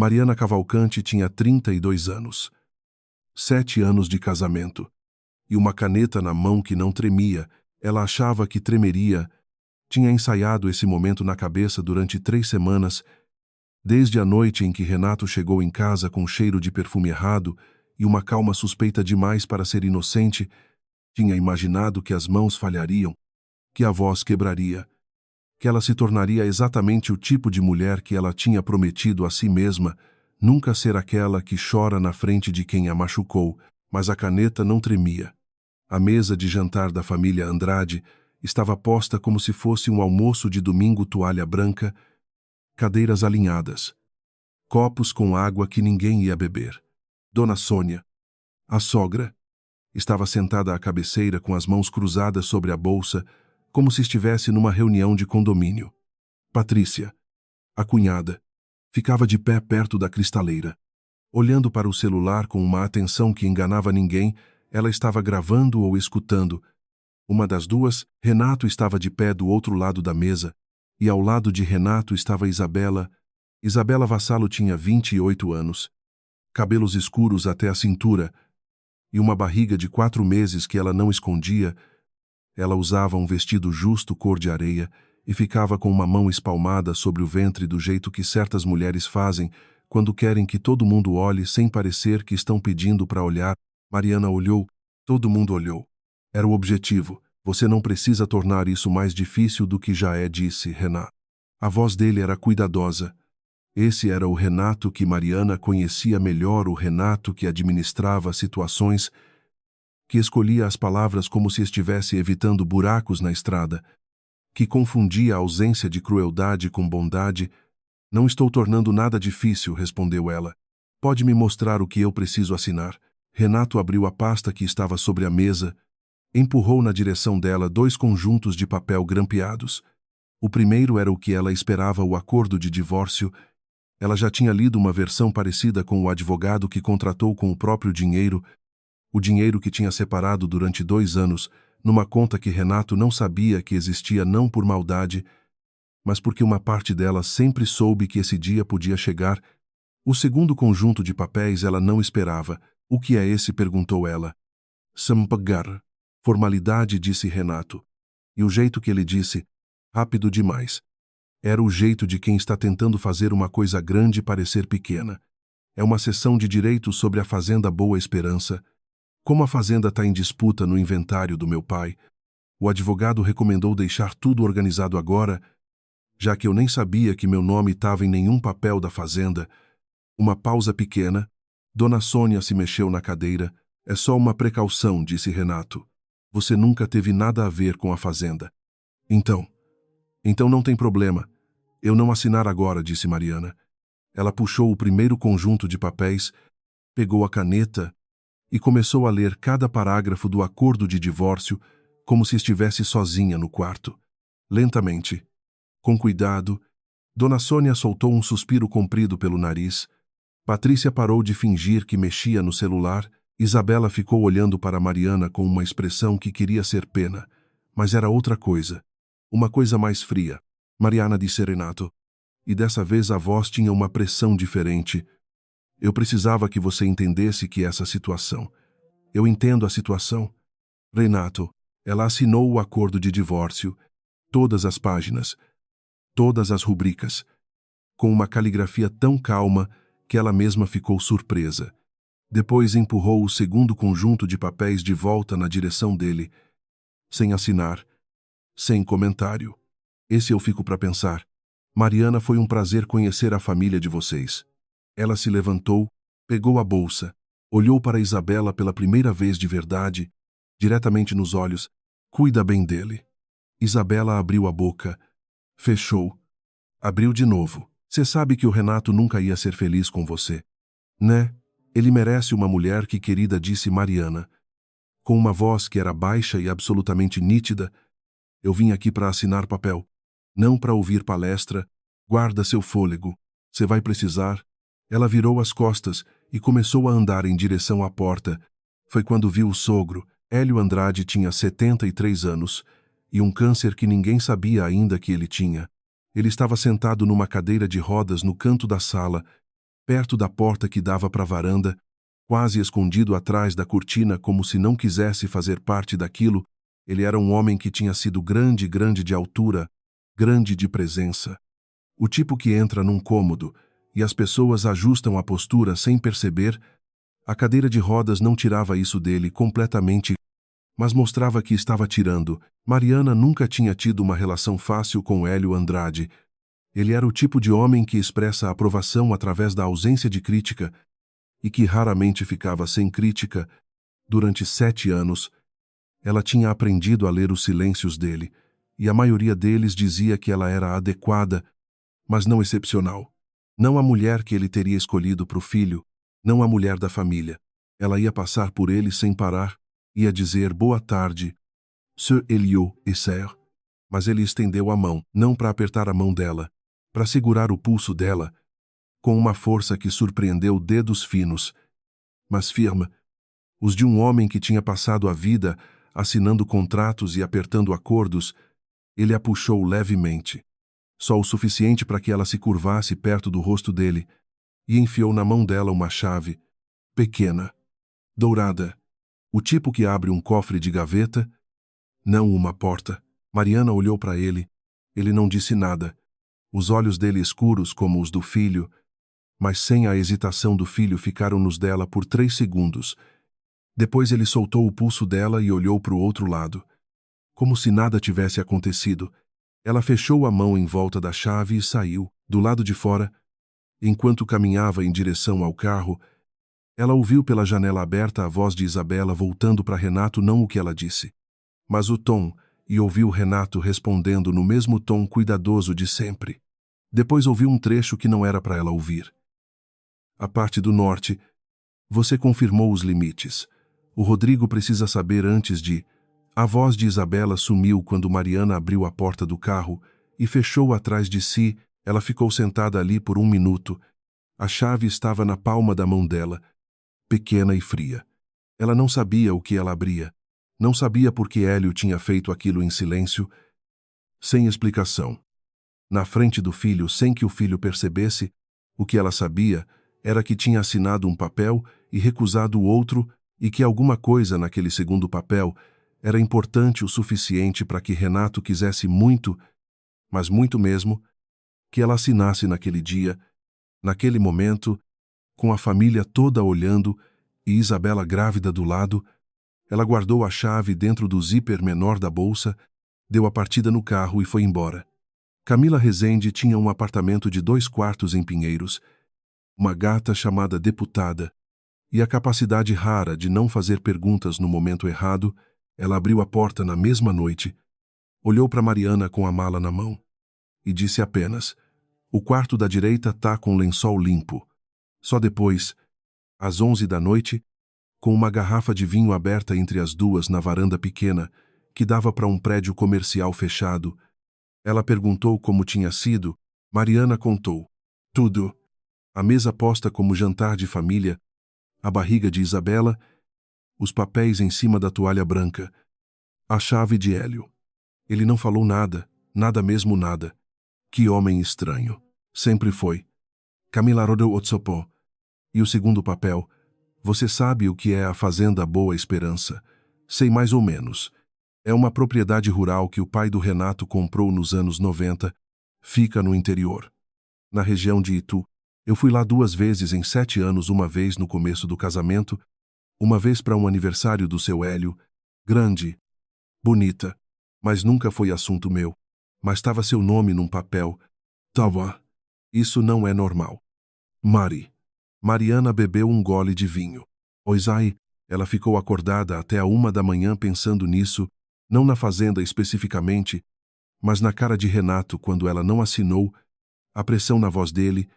Mariana Cavalcante tinha 32 anos. 7 anos de casamento. E uma caneta na mão que não tremia. Ela achava que tremeria. Tinha ensaiado esse momento na cabeça durante 3 semanas, desde a noite em que Renato chegou em casa com cheiro de perfume errado e uma calma suspeita demais para ser inocente. Tinha imaginado que as mãos falhariam, que a voz quebraria, que ela se tornaria exatamente o tipo de mulher que ela tinha prometido a si mesma, nunca ser aquela que chora na frente de quem a machucou, mas a caneta não tremia. A mesa de jantar da família Andrade estava posta como se fosse um almoço de domingo, toalha branca, cadeiras alinhadas, copos com água que ninguém ia beber. Dona Sônia, a sogra, estava sentada à cabeceira com as mãos cruzadas sobre a bolsa, como se estivesse numa reunião de condomínio. Patrícia, a cunhada, ficava de pé perto da cristaleira. Olhando para o celular com uma atenção que enganava ninguém, ela estava gravando ou escutando. Uma das duas, Renato estava de pé do outro lado da mesa, e ao lado de Renato estava Isabela. Isabela Vassalo tinha 28 anos, cabelos escuros até a cintura, e uma barriga de 4 meses que ela não escondia. Ela usava um vestido justo cor de areia e ficava com uma mão espalmada sobre o ventre do jeito que certas mulheres fazem quando querem que todo mundo olhe sem parecer que estão pedindo para olhar. Mariana olhou, todo mundo olhou. Era o objetivo. Você não precisa tornar isso mais difícil do que já é, disse Renato. A voz dele era cuidadosa. Esse era o Renato que Mariana conhecia melhor, o Renato que administrava situações, que escolhia as palavras como se estivesse evitando buracos na estrada, que confundia a ausência de crueldade com bondade. Não estou tornando nada difícil, respondeu ela. Pode me mostrar o que eu preciso assinar? Renato abriu a pasta que estava sobre a mesa, empurrou na direção dela 2 conjuntos de papel grampeados. O primeiro era o que ela esperava, o acordo de divórcio. Ela já tinha lido uma versão parecida com o advogado que contratou com o próprio dinheiro, o dinheiro que tinha separado durante 2 anos, numa conta que Renato não sabia que existia, não por maldade, mas porque uma parte dela sempre soube que esse dia podia chegar. O segundo conjunto de papéis ela não esperava. O que é esse? Perguntou ela. Sampagar. Formalidade, disse Renato. E o jeito que ele disse, rápido demais. Era o jeito de quem está tentando fazer uma coisa grande parecer pequena. É uma cessão de direitos sobre a fazenda Boa Esperança. Como a fazenda está em disputa no inventário do meu pai, o advogado recomendou deixar tudo organizado agora, já que eu nem sabia que meu nome estava em nenhum papel da fazenda. Uma pausa pequena. Dona Sônia se mexeu na cadeira. É só uma precaução, disse Renato. Você nunca teve nada a ver com a fazenda. Então não tem problema. Eu não assinar agora, disse Mariana. Ela puxou o primeiro conjunto de papéis, pegou a caneta e começou a ler cada parágrafo do acordo de divórcio como se estivesse sozinha no quarto. Lentamente, com cuidado, Dona Sônia soltou um suspiro comprido pelo nariz. Patrícia parou de fingir que mexia no celular. Isabela ficou olhando para Mariana com uma expressão que queria ser pena, mas era outra coisa. Uma coisa mais fria. Mariana, disse Renato. E dessa vez a voz tinha uma pressão diferente. Eu precisava que você entendesse que essa situação. Eu entendo a situação. Renato, ela assinou o acordo de divórcio, todas as páginas, todas as rubricas, com uma caligrafia tão calma que ela mesma ficou surpresa. Depois empurrou o segundo conjunto de papéis de volta na direção dele, sem assinar, sem comentário. Esse eu fico para pensar. Mariana, foi um prazer conhecer a família de vocês. Ela se levantou, pegou a bolsa, olhou para Isabela pela primeira vez de verdade, diretamente nos olhos. Cuida bem dele. Isabela abriu a boca, fechou, abriu de novo. Você sabe que o Renato nunca ia ser feliz com você, né? Ele merece uma mulher que querida, disse Mariana. Com uma voz que era baixa e absolutamente nítida. Eu vim aqui para assinar papel, não para ouvir palestra. Guarda seu fôlego. Você vai precisar. Ela virou as costas e começou a andar em direção à porta. Foi quando viu o sogro. Hélio Andrade tinha 73 anos e um câncer que ninguém sabia ainda que ele tinha. Ele estava sentado numa cadeira de rodas no canto da sala perto da porta que dava para a varanda, quase escondido atrás da cortina como se não quisesse fazer parte daquilo. Ele era um homem que tinha sido grande, grande de altura, grande de presença. O tipo que entra num cômodo e as pessoas ajustam a postura sem perceber. A cadeira de rodas não tirava isso dele completamente, mas mostrava que estava tirando. Mariana nunca tinha tido uma relação fácil com Hélio Andrade. Ele era o tipo de homem que expressa aprovação através da ausência de crítica e que raramente ficava sem crítica. Durante 7 anos, ela tinha aprendido a ler os silêncios dele, e a maioria deles dizia que ela era adequada, mas não excepcional. Não a mulher que ele teria escolhido para o filho, não a mulher da família. Ela ia passar por ele sem parar, ia dizer boa tarde, Sir Elio et Sir. Mas ele estendeu a mão, não para apertar a mão dela, para segurar o pulso dela, com uma força que surpreendeu dedos finos, mas firme, os de um homem que tinha passado a vida assinando contratos e apertando acordos. Ele a puxou levemente, só o suficiente para que ela se curvasse perto do rosto dele, e enfiou na mão dela uma chave, pequena, dourada, o tipo que abre um cofre de gaveta, não uma porta. Mariana olhou para ele. Ele não disse nada. Os olhos dele escuros como os do filho, mas sem a hesitação do filho ficaram nos dela por 3 segundos. Depois ele soltou o pulso dela e olhou para o outro lado. Como se nada tivesse acontecido. Ela fechou a mão em volta da chave e saiu. Do lado de fora, enquanto caminhava em direção ao carro, ela ouviu pela janela aberta a voz de Isabela voltando para Renato, não o que ela disse, mas o tom, e ouviu Renato respondendo no mesmo tom cuidadoso de sempre. Depois ouviu um trecho que não era para ela ouvir. A parte do norte. Você confirmou os limites. O Rodrigo precisa saber antes de... A voz de Isabela sumiu quando Mariana abriu a porta do carro e fechou atrás de si. Ela ficou sentada ali por 1 minuto. A chave estava na palma da mão dela, pequena e fria. Ela não sabia o que ela abria. Não sabia por que Hélio tinha feito aquilo em silêncio, sem explicação. Na frente do filho, sem que o filho percebesse, o que ela sabia era que tinha assinado um papel e recusado o outro, e que alguma coisa naquele segundo papel era importante o suficiente para que Renato quisesse muito, mas muito mesmo, que ela assinasse naquele dia, naquele momento, com a família toda olhando e Isabela grávida do lado. Ela guardou a chave dentro do zíper menor da bolsa, deu a partida no carro e foi embora. Camila Rezende tinha um apartamento de 2 quartos em Pinheiros, uma gata chamada Deputada, e a capacidade rara de não fazer perguntas no momento errado. Ela abriu a porta na mesma noite, olhou para Mariana com a mala na mão e disse apenas: o quarto da direita tá com lençol limpo. Só depois, às 11 da noite, com uma garrafa de vinho aberta entre as duas na varanda pequena, que dava para um prédio comercial fechado, ela perguntou como tinha sido. Mariana contou. Tudo. A mesa posta como jantar de família, a barriga de Isabela, os papéis em cima da toalha branca, a chave de Hélio. Ele não falou nada, nada mesmo nada. Que homem estranho. Sempre foi. Camila rodou Otsopó. E o segundo papel. Você sabe o que é a Fazenda Boa Esperança? Sei mais ou menos. É uma propriedade rural que o pai do Renato comprou nos anos 90. Fica no interior, na região de Itu. Eu fui lá 2 vezes em 7 anos, uma vez no começo do casamento, uma vez para um aniversário do seu Hélio. Grande, bonita, mas nunca foi assunto meu. Mas estava seu nome num papel. Tava. Isso não é normal. Mariana bebeu um gole de vinho. Oisai, ela ficou acordada até a 1 da manhã pensando nisso, não na fazenda especificamente, mas na cara de Renato quando ela não assinou, a pressão na voz dele,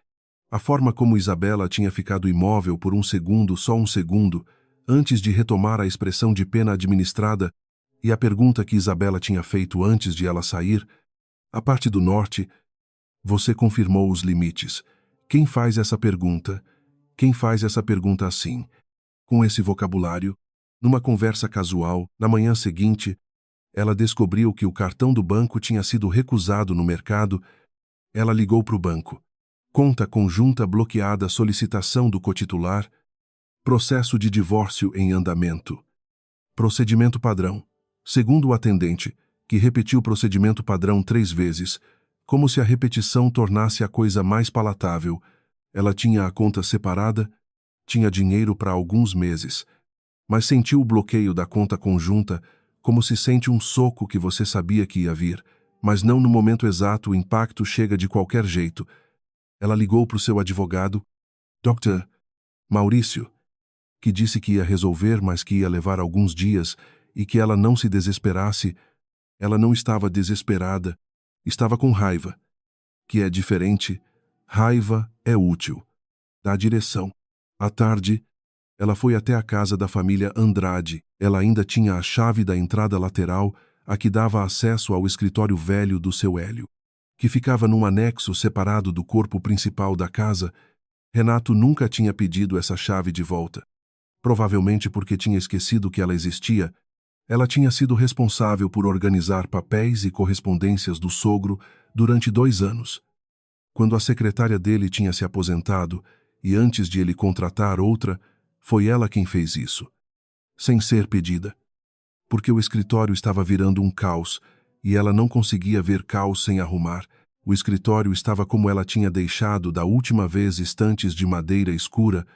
a forma como Isabela tinha ficado imóvel por 1 segundo, só 1 segundo, antes de retomar a expressão de pena administrada, e a pergunta que Isabela tinha feito antes de ela sair. A parte do norte. Você confirmou os limites. Quem faz essa pergunta? Quem faz essa pergunta assim, com esse vocabulário? Numa conversa casual, na manhã seguinte, ela descobriu que o cartão do banco tinha sido recusado no mercado. Ela ligou para o banco. Conta conjunta bloqueada, solicitação do cotitular, processo de divórcio em andamento. Procedimento padrão. Segundo o atendente, que repetiu o procedimento padrão 3 vezes, como se a repetição tornasse a coisa mais palatável, ela tinha a conta separada, tinha dinheiro para alguns meses, mas sentiu o bloqueio da conta conjunta como se sente um soco que você sabia que ia vir, mas não no momento exato, o impacto chega de qualquer jeito. Ela ligou para o seu advogado, Dr. Maurício, que disse que ia resolver, mas que ia levar alguns dias e que ela não se desesperasse. Ela não estava desesperada, estava com raiva, que é diferente. Raiva é útil. Dá direção. À tarde, ela foi até a casa da família Andrade. Ela ainda tinha a chave da entrada lateral, a que dava acesso ao escritório velho do seu Hélio, que ficava num anexo separado do corpo principal da casa. Renato nunca tinha pedido essa chave de volta. Provavelmente porque tinha esquecido que ela existia. Ela tinha sido responsável por organizar papéis e correspondências do sogro durante 2 anos. Quando a secretária dele tinha se aposentado, e antes de ele contratar outra, foi ela quem fez isso. Sem ser pedida. Porque o escritório estava virando um caos, e ela não conseguia ver caos sem arrumar. O escritório estava como ela tinha deixado da última vez, estantes de madeira escura,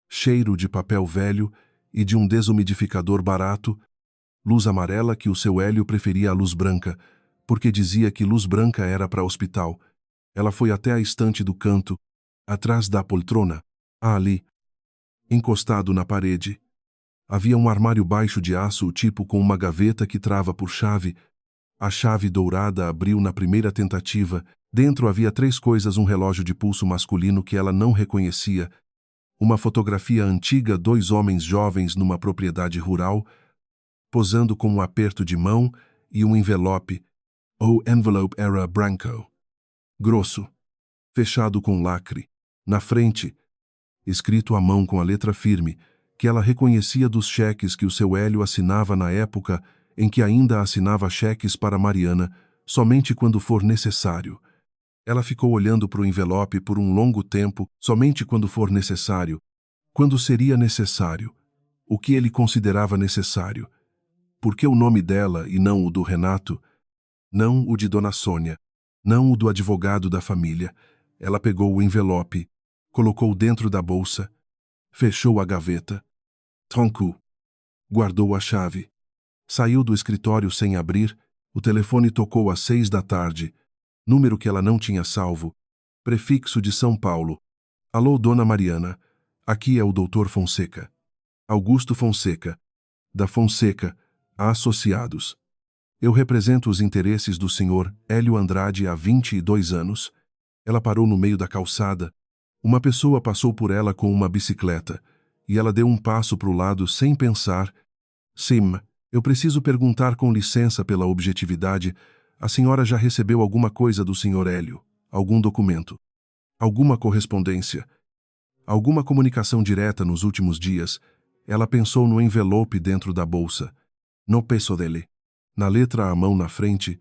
cheiro de papel velho e de um desumidificador barato, luz amarela que o seu Hélio preferia à luz branca, porque dizia que luz branca era para hospital. Ela foi até a estante do canto, atrás da poltrona. Ali, encostado na parede, havia um armário baixo de aço, tipo com uma gaveta que trava por chave. A chave dourada abriu na primeira tentativa. Dentro havia 3 coisas: um relógio de pulso masculino que ela não reconhecia, uma fotografia antiga, 2 homens jovens numa propriedade rural, posando com um aperto de mão, e um envelope. O envelope era branco, grosso, fechado com lacre. Na frente, escrito à mão com a letra firme, que ela reconhecia dos cheques que o seu Hélio assinava na época em que ainda assinava cheques para Mariana, somente quando for necessário. Ela ficou olhando para o envelope por um longo tempo, somente quando for necessário. Quando seria necessário? O que ele considerava necessário? Por que o nome dela e não o do Renato? Não o de Dona Sônia. Não o do advogado da família. Ela pegou o envelope, colocou dentro da bolsa, fechou a gaveta, trancou, guardou a chave. Saiu do escritório sem abrir. O telefone tocou às 6 da tarde. Número que ela não tinha salvo. Prefixo de São Paulo. Alô, Dona Mariana. Aqui é o Dr. Fonseca. Augusto Fonseca. Da Fonseca, Associados. Eu represento os interesses do Sr. Hélio Andrade há 22 anos. Ela parou no meio da calçada. Uma pessoa passou por ela com uma bicicleta, e ela deu um passo para o lado sem pensar. Sim, eu preciso perguntar com licença pela objetividade. A senhora já recebeu alguma coisa do Sr. Hélio? Algum documento? Alguma correspondência? Alguma comunicação direta nos últimos dias? Ela pensou no envelope dentro da bolsa. No peso dele. Na letra à mão na frente.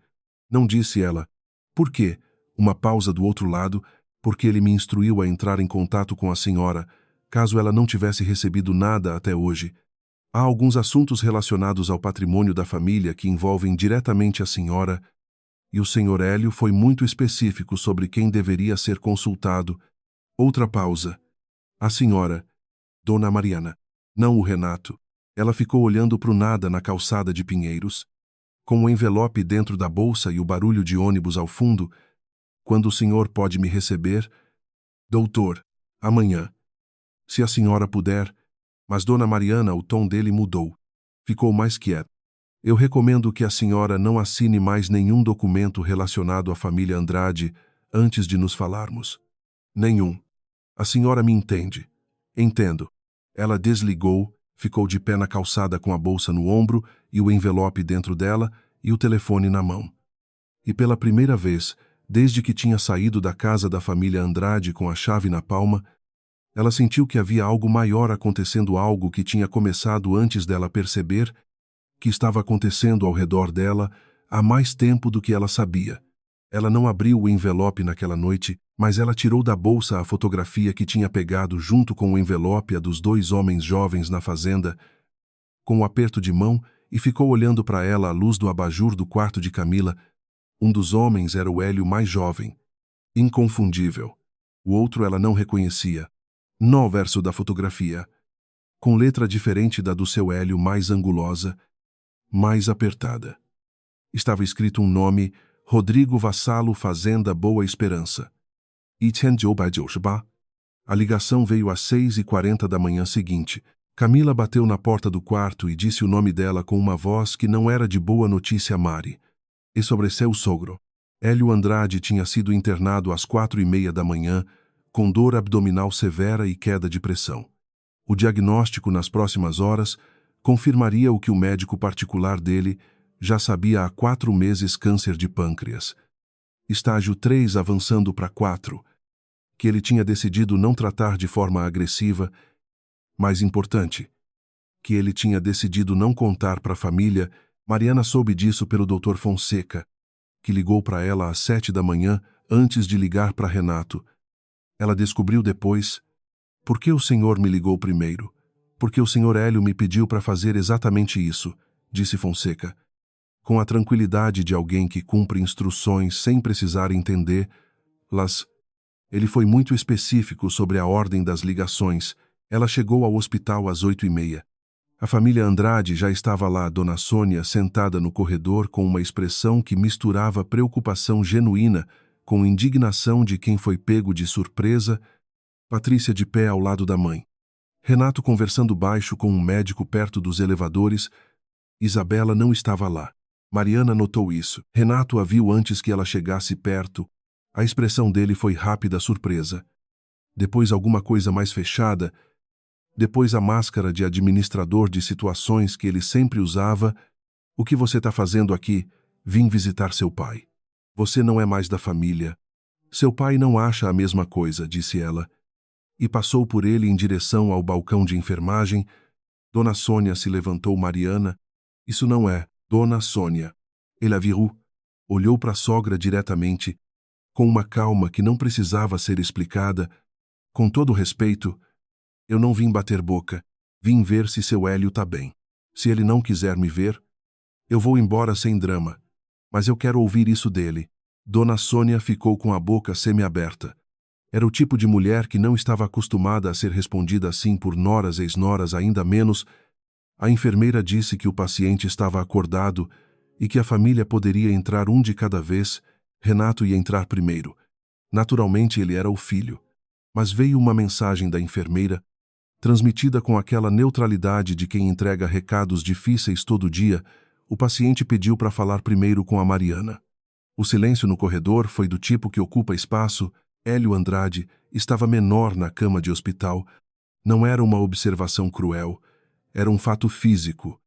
Não disse ela. Por quê? Uma pausa do outro lado. Porque ele me instruiu a entrar em contato com a senhora, caso ela não tivesse recebido nada até hoje. Há alguns assuntos relacionados ao patrimônio da família que envolvem diretamente a senhora, e o Sr. Hélio foi muito específico sobre quem deveria ser consultado. Outra pausa. A senhora, Dona Mariana, não o Renato. Ela ficou olhando para o nada na calçada de Pinheiros, com o envelope dentro da bolsa e o barulho de ônibus ao fundo. Quando o senhor pode me receber? Doutor, amanhã. Se a senhora puder. Mas Dona Mariana, o tom dele mudou. Ficou mais quieto. Eu recomendo que a senhora não assine mais nenhum documento relacionado à família Andrade antes de nos falarmos. Nenhum. A senhora me entende. Entendo. Ela desligou, ficou de pé na calçada com a bolsa no ombro e o envelope dentro dela e o telefone na mão. E pela primeira vez, desde que tinha saído da casa da família Andrade com a chave na palma, ela sentiu que havia algo maior acontecendo, algo que tinha começado antes dela perceber, que estava acontecendo ao redor dela há mais tempo do que ela sabia. Ela não abriu o envelope naquela noite, Mas ela tirou da bolsa a fotografia que tinha pegado junto com o envelope a dos dois homens jovens na fazenda, com um aperto de mão, e ficou olhando para ela à luz do abajur do quarto de Camila. Um dos homens era o Hélio mais jovem, inconfundível. O outro ela não reconhecia. No verso da fotografia, com letra diferente da do seu Hélio, mais angulosa, mais apertada. Estava escrito um nome: Rodrigo Vassalo, Fazenda Boa Esperança. A ligação veio às 6h40 da manhã seguinte. Camila bateu na porta do quarto e disse o nome dela com uma voz que não era de boa notícia a Mari. E sobre seu sogro. Hélio Andrade tinha sido internado às 4h30 da manhã, com dor abdominal severa e queda de pressão. O diagnóstico nas próximas horas confirmaria o que o médico particular dele já sabia há 4 meses: câncer de pâncreas. Estágio 3 avançando para 4, que ele tinha decidido não tratar de forma agressiva. Mais importante, que ele tinha decidido não contar para a família. Mariana soube disso pelo Dr. Fonseca, que ligou para ela às 7 da manhã, antes de ligar para Renato. Ela descobriu depois: por que o senhor me ligou primeiro? Porque o senhor Hélio me pediu para fazer exatamente isso, disse Fonseca, com a tranquilidade de alguém que cumpre instruções sem precisar entender. Ele foi muito específico sobre a ordem das ligações. Ela chegou ao hospital às 8h30. A família Andrade já estava lá, Dona Sônia sentada no corredor com uma expressão que misturava preocupação genuína com indignação de quem foi pego de surpresa, Patrícia de pé ao lado da mãe. Renato conversando baixo com um médico perto dos elevadores. Isabela não estava lá. Mariana notou isso. Renato a viu antes que ela chegasse perto. A expressão dele foi rápida surpresa. Depois alguma coisa mais fechada. Depois a máscara de administrador de situações que ele sempre usava. O que você está fazendo aqui? Vim visitar seu pai. Você não é mais da família. Seu pai não acha a mesma coisa, disse ela. E passou por ele em direção ao balcão de enfermagem. Dona Sônia se levantou. Mariana. Isso não é, Dona Sônia. Ele a viu. Olhou para a sogra diretamente, com uma calma que não precisava ser explicada. Com todo respeito, eu não vim bater boca. Vim ver se seu Hélio tá bem. Se ele não quiser me ver, eu vou embora sem drama. Mas eu quero ouvir isso dele. Dona Sônia ficou com a boca semiaberta. Era o tipo de mulher que não estava acostumada a ser respondida assim por noras e ex-noras, ainda menos. A enfermeira disse que o paciente estava acordado e que a família poderia entrar um de cada vez. Renato ia entrar primeiro. Naturalmente ele era o filho. Mas veio uma mensagem da enfermeira, transmitida com aquela neutralidade de quem entrega recados difíceis todo dia. O paciente pediu para falar primeiro com a Mariana. O silêncio no corredor foi do tipo que ocupa espaço. Hélio Andrade estava menor na cama de hospital. Não era uma observação cruel. Era um fato físico.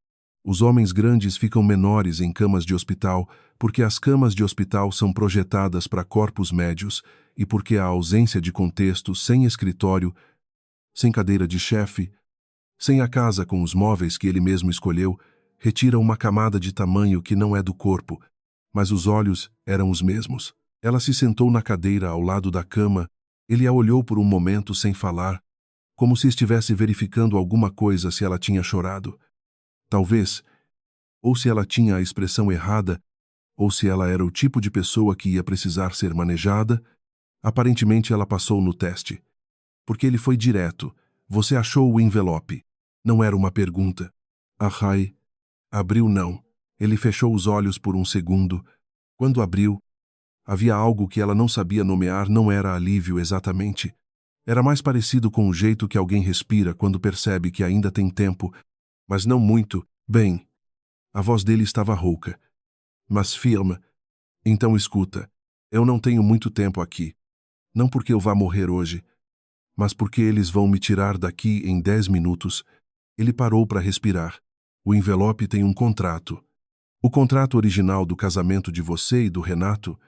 Os homens grandes ficam menores em camas de hospital porque as camas de hospital são projetadas para corpos médios e porque a ausência de contexto, sem escritório, sem cadeira de chefe, sem a casa com os móveis que ele mesmo escolheu, retira uma camada de tamanho que não é do corpo, mas os olhos eram os mesmos. Ela se sentou na cadeira ao lado da cama. Ele a olhou por um momento sem falar, como se estivesse verificando alguma coisa, se ela tinha chorado. Talvez, ou se ela tinha a expressão errada, ou se ela era o tipo de pessoa que ia precisar ser manejada. Aparentemente ela passou no teste. Porque ele foi direto. Você achou o envelope? Não era uma pergunta. Rai. Abriu não. Ele fechou os olhos por um segundo. Quando abriu, havia algo que ela não sabia nomear. Não era alívio exatamente. Era mais parecido com o jeito que alguém respira quando percebe que ainda tem tempo, mas não muito. Bem, a voz dele estava rouca, mas firme. Então escuta, eu não tenho muito tempo aqui. Não porque eu vá morrer hoje, mas porque eles vão me tirar daqui em 10 minutos. Ele parou para respirar. O envelope tem um contrato. O contrato original do casamento de você e do Renato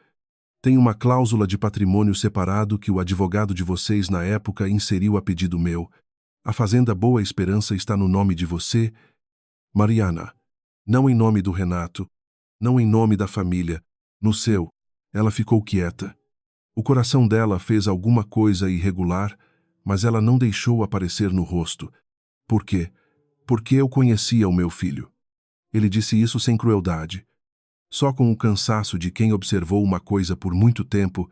tem uma cláusula de patrimônio separado que o advogado de vocês na época inseriu a pedido meu. A Fazenda Boa Esperança está no nome de você, Mariana. Não em nome do Renato, não em nome da família, no seu. Ela ficou quieta. O coração dela fez alguma coisa irregular, mas ela não deixou aparecer no rosto. Por quê? Porque eu conhecia o meu filho. Ele disse isso sem crueldade, só com o cansaço de quem observou uma coisa por muito tempo,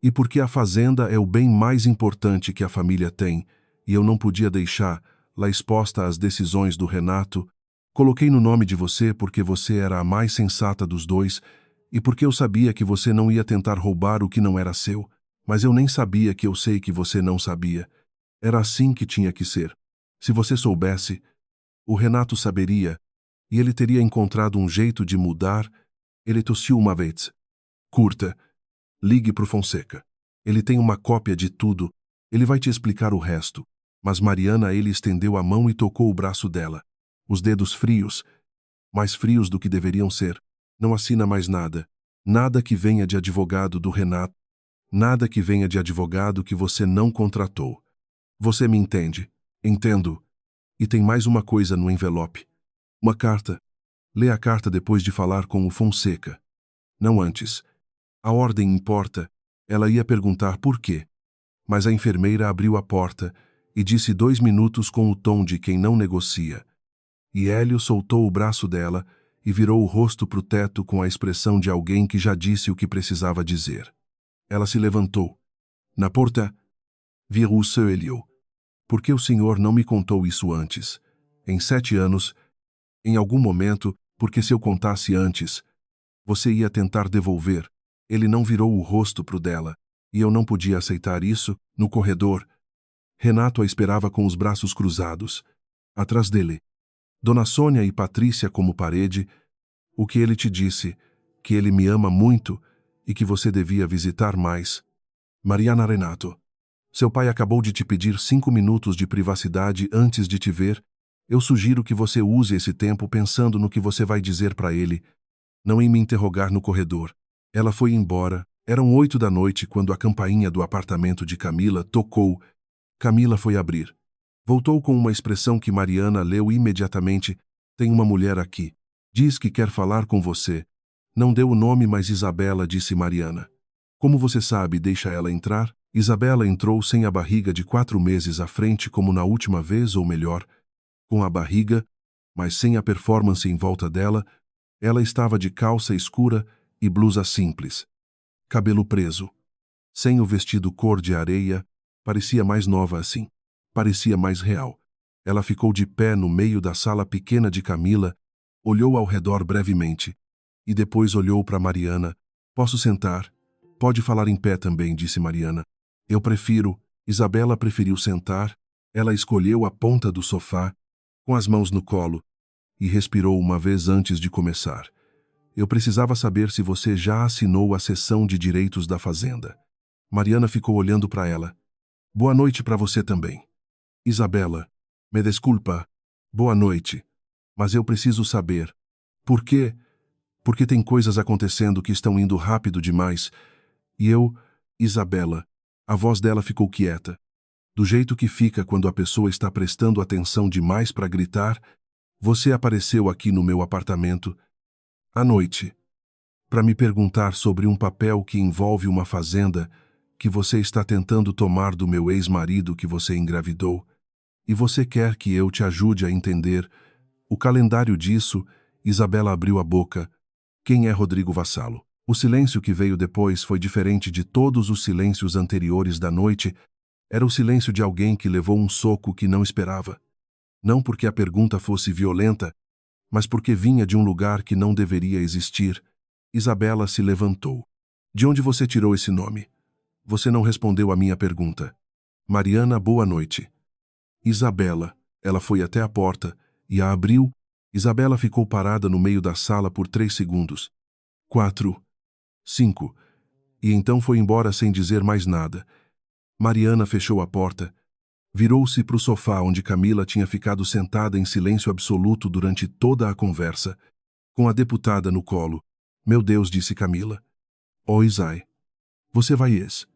e porque a fazenda é o bem mais importante que a família tem, e eu não podia deixá-la exposta às decisões do Renato. Coloquei no nome de você porque você era a mais sensata dos dois, e porque eu sabia que você não ia tentar roubar o que não era seu, mas eu nem sabia que eu sei que você não sabia. Era assim que tinha que ser. Se você soubesse, o Renato saberia, e ele teria encontrado um jeito de mudar. Ele tossiu uma vez. Curta. Ligue pro Fonseca. Ele tem uma cópia de tudo. Ele vai te explicar o resto. Mas Mariana, ele estendeu a mão e tocou o braço dela. Os dedos frios, mais frios do que deveriam ser. Não assina mais nada. Nada que venha de advogado do Renato. Nada que venha de advogado que você não contratou. Você me entende? Entendo. E tem mais uma coisa no envelope. Uma carta. Lê a carta depois de falar com o Fonseca. Não antes. A ordem importa. Ela ia perguntar por quê. Mas a enfermeira abriu a porta e disse 2 minutos com o tom de quem não negocia. E Hélio soltou o braço dela e virou o rosto para o teto com a expressão de alguém que já disse o que precisava dizer. Ela se levantou. Na porta, virou o seu Hélio. Por que o senhor não me contou isso antes? Em 7 anos, em algum momento, porque se eu contasse antes, você ia tentar devolver. Ele não virou o rosto pro dela, e eu não podia aceitar isso. No corredor, Renato a esperava com os braços cruzados. Atrás dele, Dona Sônia e Patrícia como parede. O que ele te disse? Que ele me ama muito e que você devia visitar mais. Mariana. Renato, seu pai acabou de te pedir 5 minutos de privacidade antes de te ver. Eu sugiro que você use esse tempo pensando no que você vai dizer para ele, não em me interrogar no corredor. Ela foi embora. Eram 8 da noite quando a campainha do apartamento de Camila tocou. Camila foi abrir. Voltou com uma expressão que Mariana leu imediatamente. Tem uma mulher aqui. Diz que quer falar com você. Não deu o nome, mas Isabela, disse Mariana. Como você sabe, deixa ela entrar. Isabela entrou sem a barriga de 4 meses à frente como na última vez, ou melhor, com a barriga, mas sem a performance em volta dela. Ela estava de calça escura e blusa simples. Cabelo preso. Sem o vestido cor de areia, parecia mais nova assim. Parecia mais real. Ela ficou de pé no meio da sala pequena de Camila, olhou ao redor brevemente, e depois olhou para Mariana. Posso sentar? Pode falar em pé também, disse Mariana. Eu prefiro. Isabela preferiu sentar. Ela escolheu a ponta do sofá, com as mãos no colo, e respirou uma vez antes de começar. Eu precisava saber se você já assinou a cessão de direitos da fazenda. Mariana ficou olhando para ela. Boa noite para você também. Isabela, me desculpa. Boa noite. Mas eu preciso saber. Por quê? Porque tem coisas acontecendo que estão indo rápido demais. E eu, Isabela, a voz dela ficou quieta. Do jeito que fica quando a pessoa está prestando atenção demais para gritar, você apareceu aqui no meu apartamento à noite, para me perguntar sobre um papel que envolve uma fazenda que você está tentando tomar do meu ex-marido que você engravidou, e você quer que eu te ajude a entender o calendário disso. Isabela abriu a boca. Quem é Rodrigo Vassalo? O silêncio que veio depois foi diferente de todos os silêncios anteriores da noite. Era o silêncio de alguém que levou um soco que não esperava. Não porque a pergunta fosse violenta, mas porque vinha de um lugar que não deveria existir. Isabela se levantou. De onde você tirou esse nome? Você não respondeu à minha pergunta. Mariana, boa noite. Isabela. Ela foi até a porta e a abriu. Isabela ficou parada no meio da sala por 3 segundos. 4. 5. E então foi embora sem dizer mais nada. Mariana fechou a porta. Virou-se para o sofá onde Camila tinha ficado sentada em silêncio absoluto durante toda a conversa, com a deputada no colo. Meu Deus, disse Camila. Oh, Isai. Você vai ex.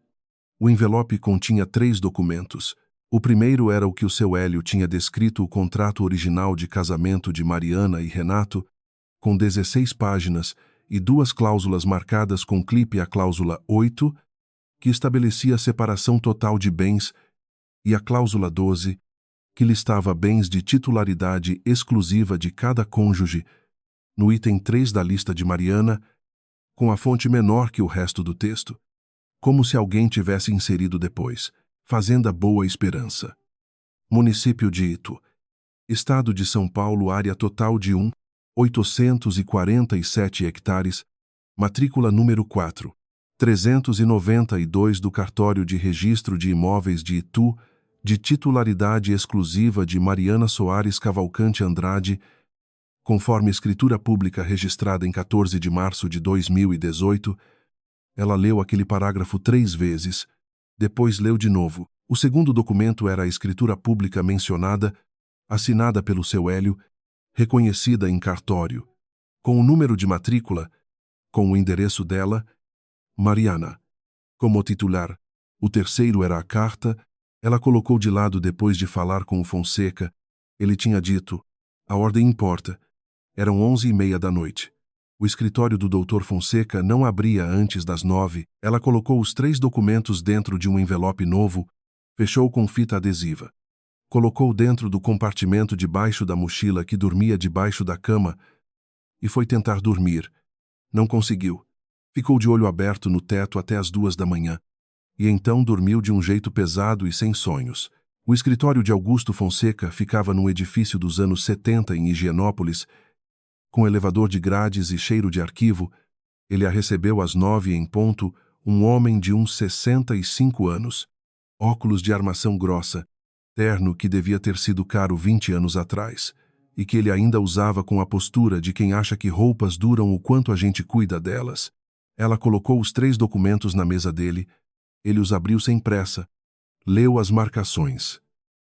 O envelope continha 3 documentos. O primeiro era o que o seu Hélio tinha descrito, o contrato original de casamento de Mariana e Renato, com 16 páginas e 2 cláusulas marcadas com clipe, a cláusula 8, que estabelecia a separação total de bens, e a cláusula 12, que listava bens de titularidade exclusiva de cada cônjuge, no item 3 da lista de Mariana, com a fonte menor que o resto do texto, como se alguém tivesse inserido depois. Fazenda Boa Esperança. Município de Itu. Estado de São Paulo, área total de 1.847 hectares, matrícula número 4. 392 do Cartório de Registro de Imóveis de Itu, de titularidade exclusiva de Mariana Soares Cavalcante Andrade, conforme escritura pública registrada em 14 de março de 2018, ela leu aquele parágrafo 3 vezes, depois leu de novo. O segundo documento era a escritura pública mencionada, assinada pelo seu Hélio, reconhecida em cartório, com o número de matrícula, com o endereço dela, Mariana, como titular. O terceiro era a carta. Ela colocou de lado depois de falar com o Fonseca. Ele tinha dito: a ordem importa. Eram 11h30 da noite. O escritório do Dr. Fonseca não abria antes das 9. Ela colocou os 3 documentos dentro de um envelope novo, fechou com fita adesiva. Colocou dentro do compartimento debaixo da mochila que dormia debaixo da cama e foi tentar dormir. Não conseguiu. Ficou de olho aberto no teto até as 2 da manhã. E então dormiu de um jeito pesado e sem sonhos. O escritório de Augusto Fonseca ficava num edifício dos anos 70 em Higienópolis, com elevador de grades e cheiro de arquivo. Ele a recebeu às 9 em ponto, um homem de uns 65 anos, óculos de armação grossa, terno que devia ter sido caro 20 anos atrás, e que ele ainda usava com a postura de quem acha que roupas duram o quanto a gente cuida delas. Ela colocou os 3 documentos na mesa dele. Ele os abriu sem pressa, leu as marcações,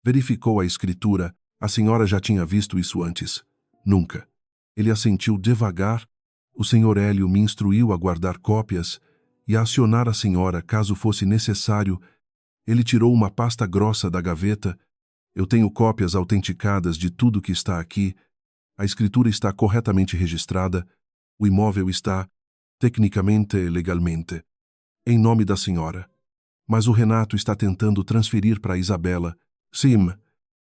verificou a escritura. A senhora já tinha visto isso antes? Nunca. Ele assentiu devagar. O senhor Hélio me instruiu a guardar cópias e a acionar a senhora caso fosse necessário. Ele tirou uma pasta grossa da gaveta. Eu tenho cópias autenticadas de tudo que está aqui. A escritura está corretamente registrada. O imóvel está, tecnicamente e legalmente, em nome da senhora. Mas o Renato está tentando transferir para Isabela. Sim.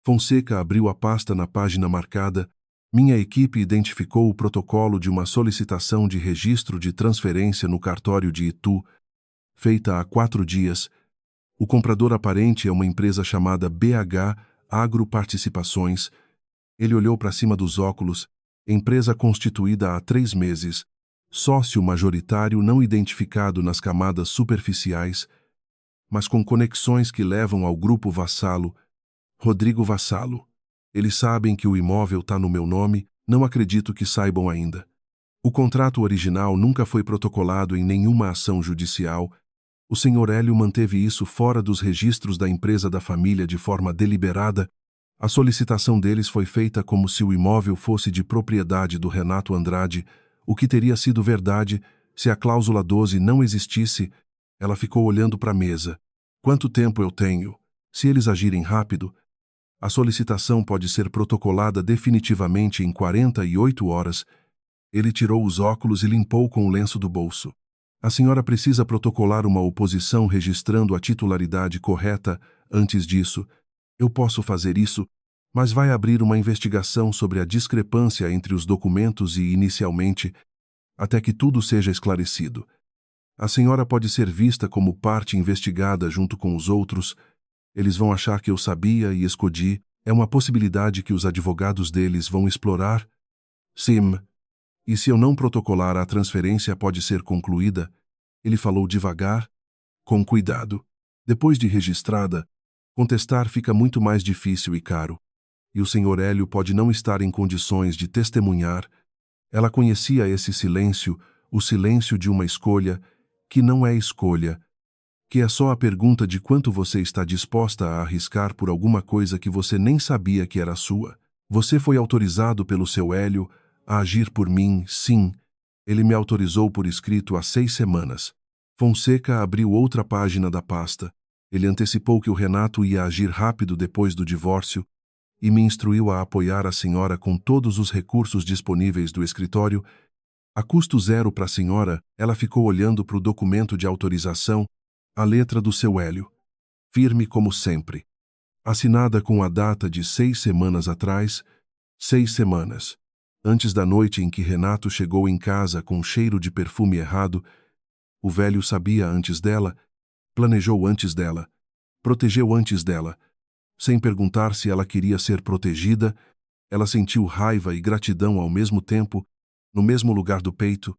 Fonseca abriu a pasta na página marcada. Minha equipe identificou o protocolo de uma solicitação de registro de transferência no cartório de Itu, feita há 4 dias. O comprador aparente é uma empresa chamada BH Agroparticipações. Ele olhou para cima dos óculos. Empresa constituída há 3 meses. Sócio majoritário não identificado nas camadas superficiais, mas com conexões que levam ao grupo Vassalo, Rodrigo Vassalo. Eles sabem que o imóvel está no meu nome, não acredito que saibam ainda. O contrato original nunca foi protocolado em nenhuma ação judicial. O senhor Hélio manteve isso fora dos registros da empresa da família de forma deliberada. A solicitação deles foi feita como se o imóvel fosse de propriedade do Renato Andrade, o que teria sido verdade se a cláusula 12 não existisse. Ela ficou olhando para a mesa. Quanto tempo eu tenho? Se eles agirem rápido, a solicitação pode ser protocolada definitivamente em 48 horas. Ele tirou os óculos e limpou com o lenço do bolso. A senhora precisa protocolar uma oposição registrando a titularidade correta. Antes disso, eu posso fazer isso, mas vai abrir uma investigação sobre a discrepância entre os documentos e, inicialmente, até que tudo seja esclarecido. A senhora pode ser vista como parte investigada junto com os outros. Eles vão achar que eu sabia e escondi. É uma possibilidade que os advogados deles vão explorar. Sim. E se eu não protocolar, a transferência pode ser concluída. Ele falou devagar, com cuidado. Depois de registrada, contestar fica muito mais difícil e caro. E o senhor Hélio pode não estar em condições de testemunhar. Ela conhecia esse silêncio, o silêncio de uma escolha, que não é escolha, que é só a pergunta de quanto você está disposta a arriscar por alguma coisa que você nem sabia que era sua. Você foi autorizado pelo seu Hélio a agir por mim, sim. Ele me autorizou por escrito há 6 semanas. Fonseca abriu outra página da pasta. Ele antecipou que o Renato ia agir rápido depois do divórcio e me instruiu a apoiar a senhora com todos os recursos disponíveis do escritório. A custo zero para a senhora. Ela ficou olhando para o documento de autorização. A letra do seu Hélio, firme como sempre. Assinada com a data de 6 semanas atrás, 6 semanas. Antes da noite em que Renato chegou em casa com um cheiro de perfume errado, o velho sabia antes dela, planejou antes dela, protegeu antes dela. Sem perguntar se ela queria ser protegida, ela sentiu raiva e gratidão ao mesmo tempo, no mesmo lugar do peito,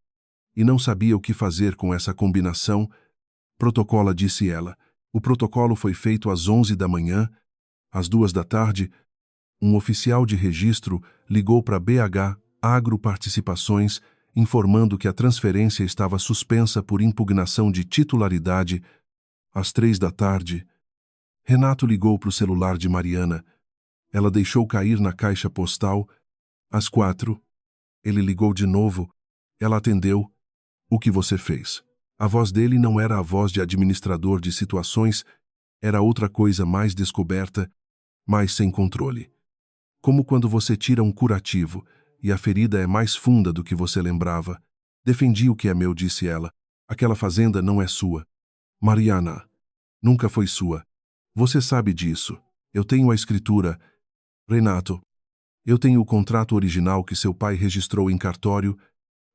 e não sabia o que fazer com essa combinação. Protocola, disse ela. O protocolo foi feito às 11 da manhã. Às 2 da tarde, um oficial de registro ligou para BH Agro Participações, informando que a transferência estava suspensa por impugnação de titularidade. Às 3 da tarde, Renato ligou para o celular de Mariana. Ela deixou cair na caixa postal. Às 4, ele ligou de novo. Ela atendeu. O que você fez? A voz dele não era a voz de administrador de situações, era outra coisa mais descoberta, mais sem controle. Como quando você tira um curativo e a ferida é mais funda do que você lembrava. Defendi o que é meu, disse ela. Aquela fazenda não é sua. Mariana, nunca foi sua. Você sabe disso. Eu tenho a escritura. Renato, eu tenho o contrato original que seu pai registrou em cartório.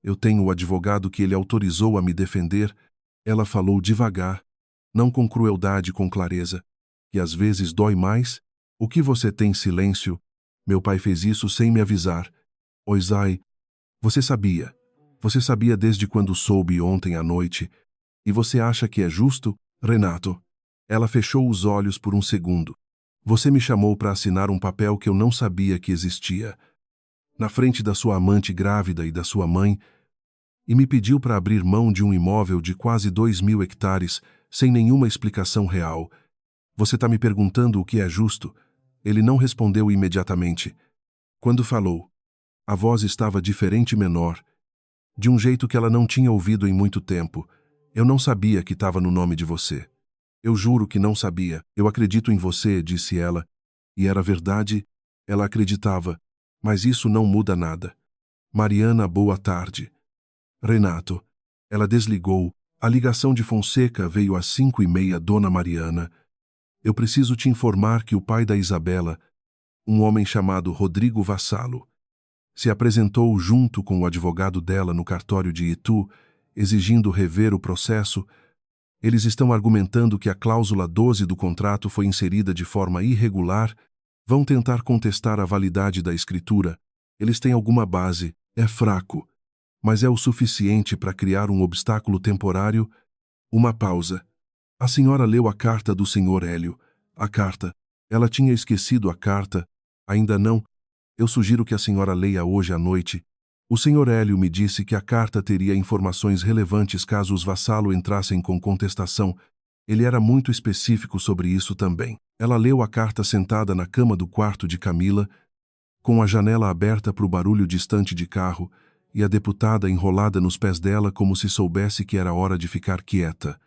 Eu tenho o advogado que ele autorizou a me defender. Ela falou devagar, não com crueldade, com clareza. E às vezes dói mais. O que você tem, silêncio? Meu pai fez isso sem me avisar. Oisai, você sabia. Você sabia desde quando soube ontem à noite. E você acha que é justo, Renato? Ela fechou os olhos por um segundo. Você me chamou para assinar um papel que eu não sabia que existia. Na frente da sua amante grávida e da sua mãe, e me pediu para abrir mão de um imóvel de quase 2.000 hectares, sem nenhuma explicação real. Você está me perguntando o que é justo? Ele não respondeu imediatamente. Quando falou, a voz estava diferente, menor, de um jeito que ela não tinha ouvido em muito tempo. Eu não sabia que estava no nome de você. Eu juro que não sabia. Eu acredito em você, disse ela. E era verdade, ela acreditava. Mas isso não muda nada. Mariana, boa tarde. Renato. Ela desligou. A ligação de Fonseca veio às 5h30, Dona Mariana. Eu preciso te informar que o pai da Isabela, um homem chamado Rodrigo Vassalo, se apresentou junto com o advogado dela no cartório de Itu, exigindo rever o processo. Eles estão argumentando que a cláusula 12 do contrato foi inserida de forma irregular. Vão tentar contestar a validade da escritura. Eles têm alguma base. É fraco, mas é o suficiente para criar um obstáculo temporário. Uma pausa. A senhora leu a carta do Sr. Hélio. A carta. Ela tinha esquecido a carta. Ainda não. Eu sugiro que a senhora leia hoje à noite. O Sr. Hélio me disse que a carta teria informações relevantes caso os Vassalo entrassem com contestação. Ele era muito específico sobre isso também. Ela leu a carta sentada na cama do quarto de Camila, com a janela aberta para o barulho distante de carro, e a deputada enrolada nos pés dela como se soubesse que era hora de ficar quieta.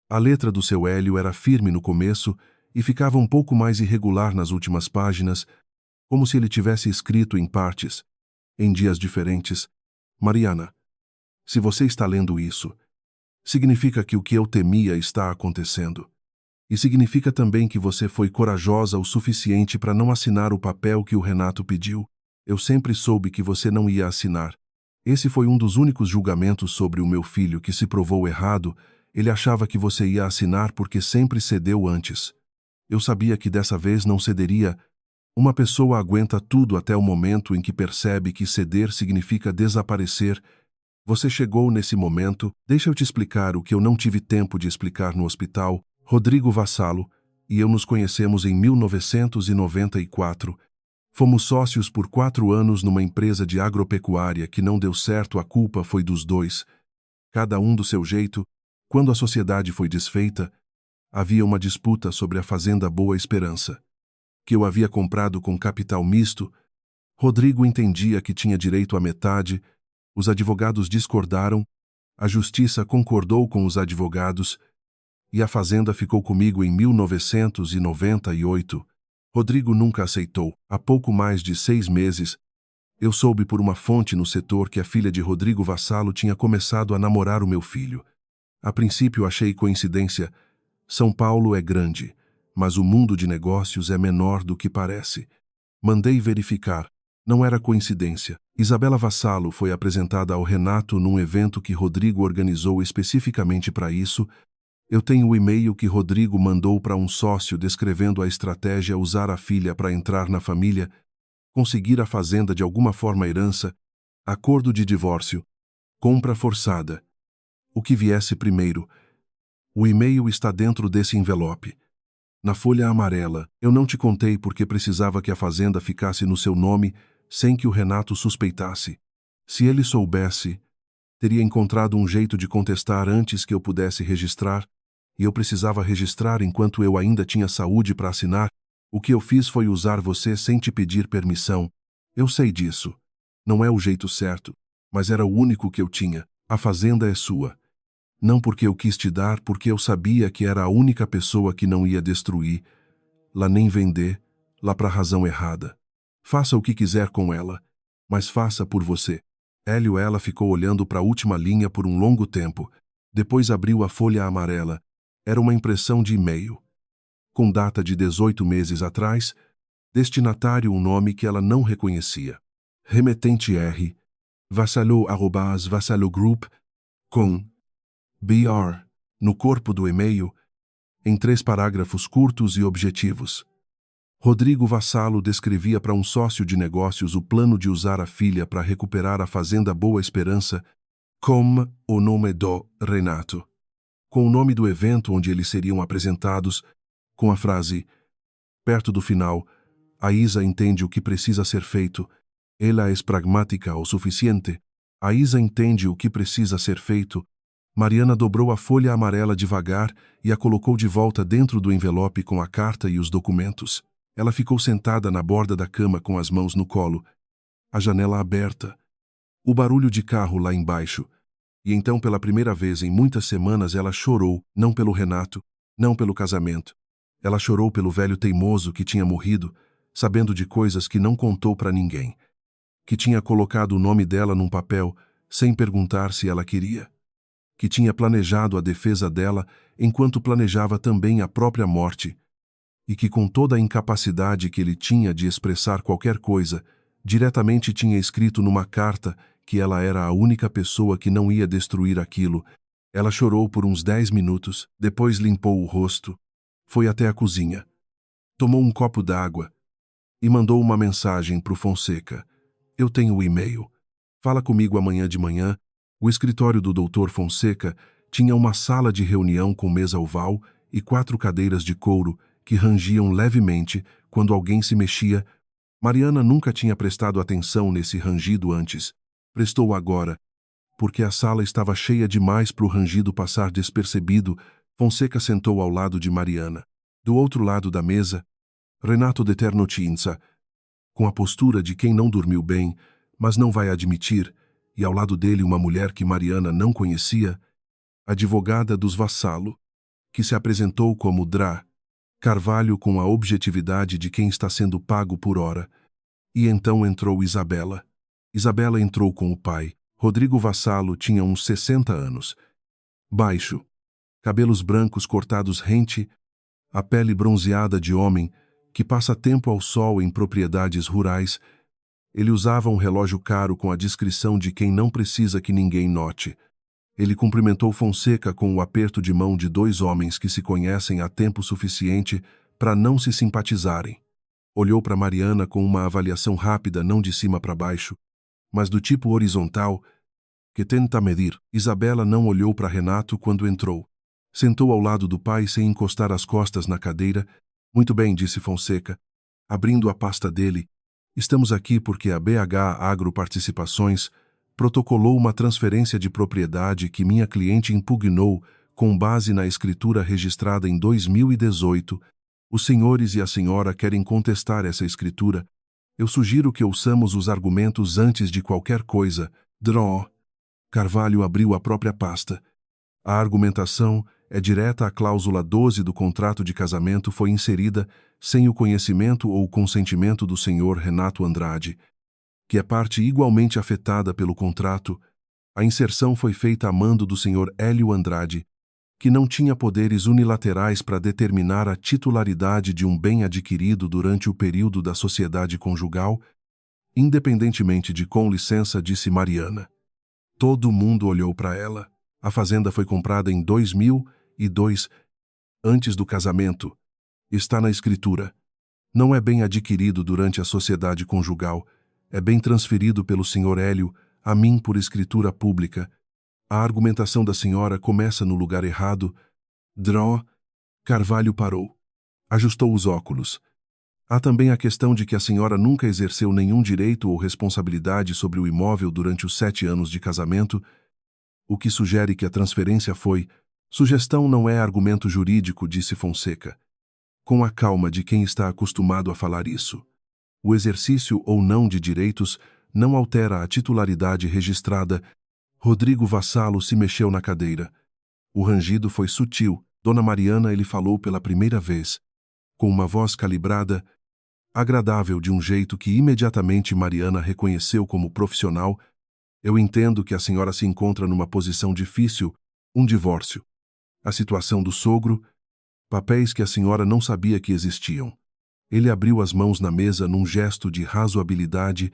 A letra do seu Hélio era firme no começo e ficava um pouco mais irregular nas últimas páginas, como se ele tivesse escrito em partes, em dias diferentes. Mariana, se você está lendo isso, significa que o que eu temia está acontecendo. E significa também que você foi corajosa o suficiente para não assinar o papel que o Renato pediu. Eu sempre soube que você não ia assinar. Esse foi um dos únicos julgamentos sobre o meu filho que se provou errado. Ele achava que você ia assinar porque sempre cedeu antes. Eu sabia que dessa vez não cederia. Uma pessoa aguenta tudo até o momento em que percebe que ceder significa desaparecer. Você chegou nesse momento. Deixa eu te explicar o que eu não tive tempo de explicar no hospital. Rodrigo Vassalo e eu nos conhecemos em 1994. Fomos sócios por 4 anos numa empresa de agropecuária que não deu certo. A culpa foi dos dois, cada um do seu jeito. Quando a sociedade foi desfeita, havia uma disputa sobre a fazenda Boa Esperança, que eu havia comprado com capital misto. Rodrigo entendia que tinha direito à metade. Os advogados discordaram. A justiça concordou com os advogados e a fazenda ficou comigo em 1998. Rodrigo nunca aceitou. Há pouco mais de 6 meses, eu soube por uma fonte no setor que a filha de Rodrigo Vassalo tinha começado a namorar o meu filho. A princípio achei coincidência, São Paulo é grande, mas o mundo de negócios é menor do que parece. Mandei verificar. Não era coincidência. Isabela Vassalo foi apresentada ao Renato num evento que Rodrigo organizou especificamente para isso. Eu tenho o e-mail que Rodrigo mandou para um sócio descrevendo a estratégia usar a filha para entrar na família, conseguir a fazenda de alguma forma herança, acordo de divórcio, compra forçada. O que viesse primeiro. O e-mail está dentro desse envelope. Na folha amarela, eu não te contei porque precisava que a fazenda ficasse no seu nome sem que o Renato suspeitasse. Se ele soubesse, teria encontrado um jeito de contestar antes que eu pudesse registrar, e eu precisava registrar enquanto eu ainda tinha saúde para assinar. O que eu fiz foi usar você sem te pedir permissão. Eu sei disso. Não é o jeito certo, mas era o único que eu tinha. A fazenda é sua. Não porque eu quis te dar, porque eu sabia que era a única pessoa que não ia destruir, lá nem vender, lá para a razão errada. Faça o que quiser com ela, mas faça por você. Ela ficou olhando para a última linha por um longo tempo. Depois abriu a folha amarela. Era uma impressão de e-mail. Com data de 18 meses atrás, destinatário um nome que ela não reconhecia. Remetente R. Vassalo@vassalogroup, com BR, no corpo do e-mail, em 3 parágrafos curtos e objetivos. Rodrigo Vassalo descrevia para um sócio de negócios o plano de usar a filha para recuperar a fazenda Boa Esperança com o nome do Renato. Com o nome do evento onde eles seriam apresentados, com a frase, perto do final, a Isa entende o que precisa ser feito, ela é pragmática o suficiente, a Isa entende o que precisa ser feito. Mariana dobrou a folha amarela devagar e a colocou de volta dentro do envelope com a carta e os documentos. Ela ficou sentada na borda da cama com as mãos no colo, a janela aberta, o barulho de carro lá embaixo. E então, pela primeira vez em muitas semanas, ela chorou, não pelo Renato, não pelo casamento. Ela chorou pelo velho teimoso que tinha morrido, sabendo de coisas que não contou para ninguém, que tinha colocado o nome dela num papel sem perguntar se ela queria, que tinha planejado a defesa dela enquanto planejava também a própria morte, e que com toda a incapacidade que ele tinha de expressar qualquer coisa, diretamente tinha escrito numa carta que ela era a única pessoa que não ia destruir aquilo. Ela chorou por uns 10 minutos, depois limpou o rosto, foi até a cozinha, tomou um copo d'água e mandou uma mensagem para o Fonseca. Eu tenho o e-mail. Fala comigo amanhã de manhã. O escritório do Dr. Fonseca tinha uma sala de reunião com mesa oval e 4 cadeiras de couro que rangiam levemente quando alguém se mexia. Mariana nunca tinha prestado atenção nesse rangido antes. Prestou agora, porque a sala estava cheia demais para o rangido passar despercebido. Fonseca sentou ao lado de Mariana. Do outro lado da mesa, Renato de Terno Tinza, com a postura de quem não dormiu bem, mas não vai admitir, e ao lado dele uma mulher que Mariana não conhecia, advogada dos Vassalo, que se apresentou como Dra. Carvalho com a objetividade de quem está sendo pago por hora. E então entrou Isabela. Isabela entrou com o pai. Rodrigo Vassalo tinha uns 60 anos. Baixo, cabelos brancos cortados rente, a pele bronzeada de homem que passa tempo ao sol em propriedades rurais. Ele usava um relógio caro com a discrição de quem não precisa que ninguém note. Ele cumprimentou Fonseca com o aperto de mão de 2 homens que se conhecem há tempo suficiente para não se simpatizarem. Olhou para Mariana com uma avaliação rápida, não de cima para baixo, mas do tipo horizontal, que tenta medir. Isabela não olhou para Renato quando entrou. Sentou ao lado do pai sem encostar as costas na cadeira. Muito bem, disse Fonseca, abrindo a pasta dele. Estamos aqui porque a BH Agro Participações protocolou uma transferência de propriedade que minha cliente impugnou com base na escritura registrada em 2018. Os senhores e a senhora querem contestar essa escritura. Eu sugiro que ouçamos os argumentos antes de qualquer coisa. Dr. Carvalho abriu a própria pasta. A argumentação é direta. A cláusula 12 do contrato de casamento foi inserida sem o conhecimento ou consentimento do senhor Renato Andrade, que é parte igualmente afetada pelo contrato. A inserção foi feita a mando do senhor Hélio Andrade, que não tinha poderes unilaterais para determinar a titularidade de um bem adquirido durante o período da sociedade conjugal, independentemente de com licença, disse Mariana. Todo mundo olhou para ela. A fazenda foi comprada em 2002, antes do casamento. Está na escritura. Não é bem adquirido durante a sociedade conjugal, é bem transferido pelo Sr. Hélio a mim por escritura pública. A argumentação da senhora começa no lugar errado. Dró. Carvalho parou. Ajustou os óculos. Há também a questão de que a senhora nunca exerceu nenhum direito ou responsabilidade sobre o imóvel durante os 7 anos de casamento, o que sugere que a transferência foi... Sugestão não é argumento jurídico, disse Fonseca, com a calma de quem está acostumado a falar isso. O exercício ou não de direitos não altera a titularidade registrada. Rodrigo Vassalo se mexeu na cadeira. O rangido foi sutil. Dona Mariana, ele falou pela primeira vez, com uma voz calibrada, agradável de um jeito que imediatamente Mariana reconheceu como profissional. Eu entendo que a senhora se encontra numa posição difícil, um divórcio. A situação do sogro, papéis que a senhora não sabia que existiam. Ele abriu as mãos na mesa num gesto de razoabilidade.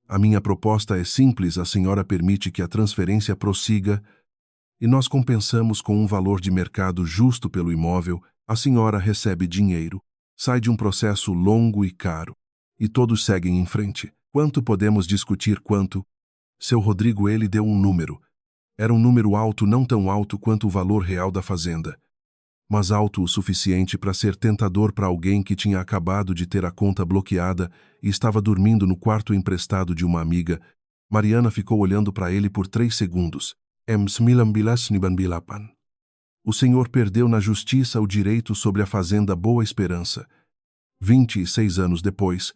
A minha proposta é simples, a senhora permite que a transferência prossiga e nós compensamos com um valor de mercado justo pelo imóvel. A senhora recebe dinheiro, sai de um processo longo e caro. E todos seguem em frente. Quanto podemos discutir quanto? Seu Rodrigo, ele deu um número. Era um número alto, não tão alto quanto o valor real da fazenda, mas alto o suficiente para ser tentador para alguém que tinha acabado de ter a conta bloqueada e estava dormindo no quarto emprestado de uma amiga. Mariana ficou olhando para ele por 3 segundos. O senhor perdeu na justiça o direito sobre a fazenda Boa Esperança. 26 anos depois,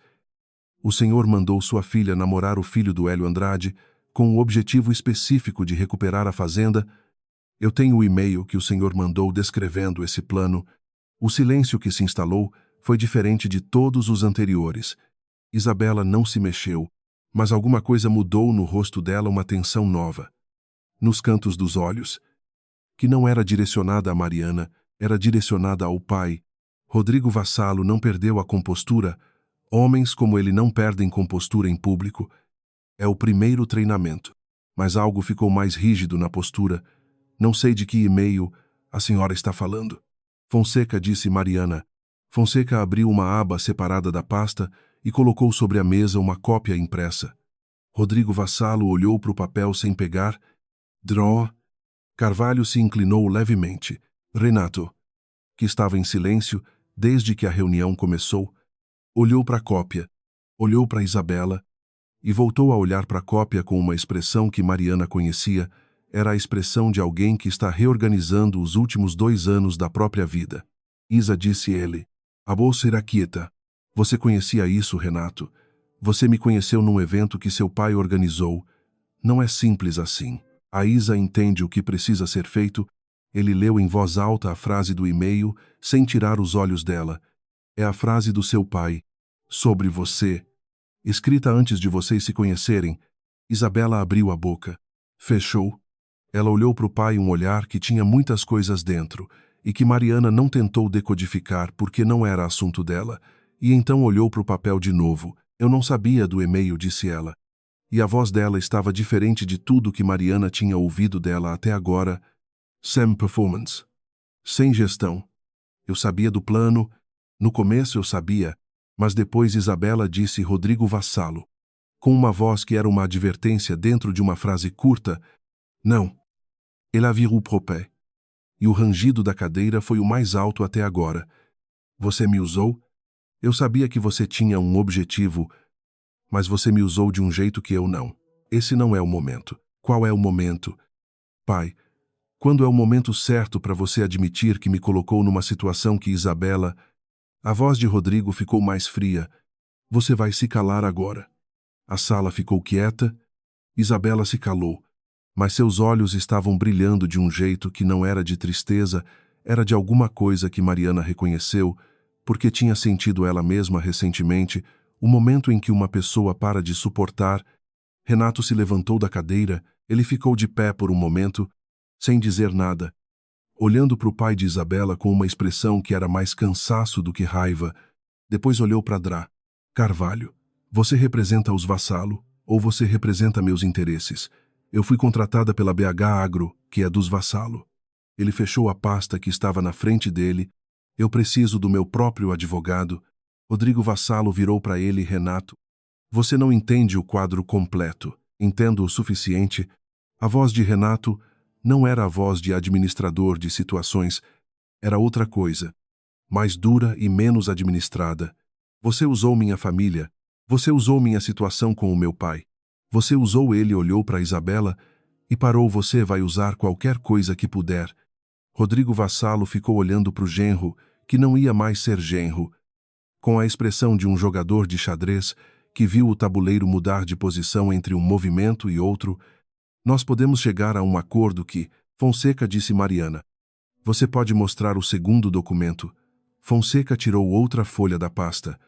o senhor mandou sua filha namorar o filho do Hélio Andrade com o objetivo específico de recuperar a fazenda. Eu tenho o e-mail que o senhor mandou descrevendo esse plano. O silêncio que se instalou foi diferente de todos os anteriores. Isabela não se mexeu, mas alguma coisa mudou no rosto dela, uma tensão nova. Nos cantos dos olhos, que não era direcionada a Mariana, era direcionada ao pai. Rodrigo Vassalo não perdeu a compostura. Homens como ele não perdem compostura em público. É o primeiro treinamento. Mas algo ficou mais rígido na postura. Não sei de que e-mail a senhora está falando. Fonseca, disse Mariana. Fonseca abriu uma aba separada da pasta e colocou sobre a mesa uma cópia impressa. Rodrigo Vassalo olhou para o papel sem pegar. Dró. Carvalho se inclinou levemente. Renato, que estava em silêncio desde que a reunião começou, olhou para a cópia, olhou para Isabela e voltou a olhar para a cópia com uma expressão que Mariana conhecia. Era a expressão de alguém que está reorganizando os últimos 2 anos da própria vida. Isa, disse ele. A bolsa era quieta. Você conhecia isso, Renato? Você me conheceu num evento que seu pai organizou. Não é simples assim. A Isa entende o que precisa ser feito. Ele leu em voz alta a frase do e-mail, sem tirar os olhos dela. É a frase do seu pai. Sobre você. Escrita antes de vocês se conhecerem. Isabela abriu a boca. Fechou. Ela olhou para o pai, um olhar que tinha muitas coisas dentro, e que Mariana não tentou decodificar porque não era assunto dela, e então olhou para o papel de novo. Eu não sabia do e-mail, disse ela. E a voz dela estava diferente de tudo que Mariana tinha ouvido dela até agora. Sem performance. Sem gestão. Eu sabia do plano. No começo eu sabia, mas depois Isabela disse Rodrigo Vassalo, com uma voz que era uma advertência dentro de uma frase curta. Não. Ela virou pro pé. E o rangido da cadeira foi o mais alto até agora. Você me usou? Eu sabia que você tinha um objetivo, mas você me usou de um jeito que eu não. Esse não é o momento. Qual é o momento? Pai, quando é o momento certo para você admitir que me colocou numa situação que Isabela... A voz de Rodrigo ficou mais fria. Você vai se calar agora. A sala ficou quieta. Isabela se calou, mas seus olhos estavam brilhando de um jeito que não era de tristeza, era de alguma coisa que Mariana reconheceu, porque tinha sentido ela mesma recentemente, o momento em que uma pessoa para de suportar. Renato se levantou da cadeira, ele ficou de pé por um momento, sem dizer nada. olhando para o pai de Isabela com uma expressão que era mais cansaço do que raiva. Depois olhou para Drá. Carvalho, você representa os vassalos ou você representa meus interesses? Eu fui contratada pela BH Agro, que é dos vassalos. Ele fechou a pasta que estava na frente dele. Eu preciso do meu próprio advogado. Rodrigo Vassalo virou para ele: Renato, você não entende o quadro completo. Entendo o suficiente. A voz de Renato não era a voz de administrador de situações, era outra coisa, mais dura e menos administrada. Você usou minha família, você usou minha situação com o meu pai. Você usou. Ele olhou para Isabela e parou. Você vai usar qualquer coisa que puder. Rodrigo Vassalo ficou olhando para o genro, que não ia mais ser genro, com a expressão de um jogador de xadrez que viu o tabuleiro mudar de posição entre um movimento e outro. Nós podemos chegar a um acordo que, Fonseca, disse Mariana. Você pode mostrar o segundo documento. Fonseca tirou outra folha da pasta.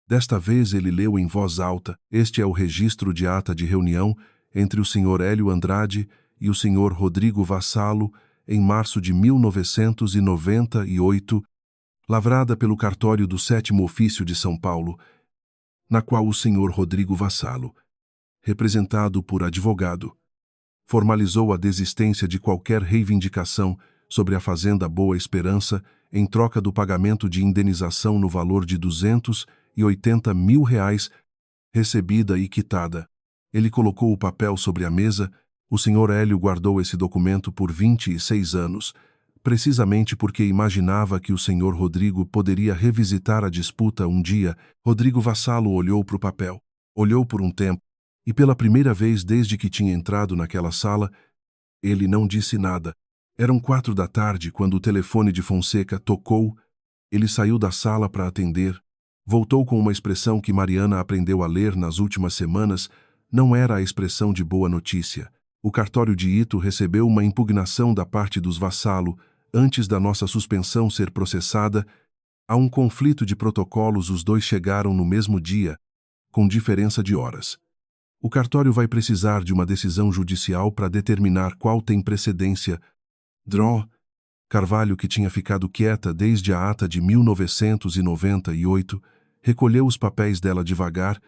Desta vez ele leu em voz alta: este é o registro de ata de reunião entre o Sr. Hélio Andrade e o Sr. Rodrigo Vassalo em março de 1998, lavrada pelo cartório do 7º Ofício de São Paulo, na qual o Sr. Rodrigo Vassalo, representado por advogado, formalizou a desistência de qualquer reivindicação sobre a Fazenda Boa Esperança em troca do pagamento de indenização no valor de R$ 280 mil, recebida e quitada. Ele colocou o papel sobre a mesa. O Sr. Hélio guardou esse documento por 26 anos, precisamente porque imaginava que o Sr. Rodrigo poderia revisitar a disputa um dia. Rodrigo Vassalo olhou para o papel, olhou por um tempo, e pela primeira vez desde que tinha entrado naquela sala, ele não disse nada. Eram 4 da tarde quando o telefone de Fonseca tocou. Ele saiu da sala para atender. Voltou com uma expressão que Mariana aprendeu a ler nas últimas semanas. Não era a expressão de boa notícia. O cartório de Ito recebeu uma impugnação da parte dos Vassalo antes da nossa suspensão ser processada. Há um conflito de protocolos. Os dois chegaram no mesmo dia, com diferença de horas. O cartório vai precisar de uma decisão judicial para determinar qual tem precedência. Dró. Carvalho, que tinha ficado quieta desde a ata de 1998, recolheu os papéis dela devagar.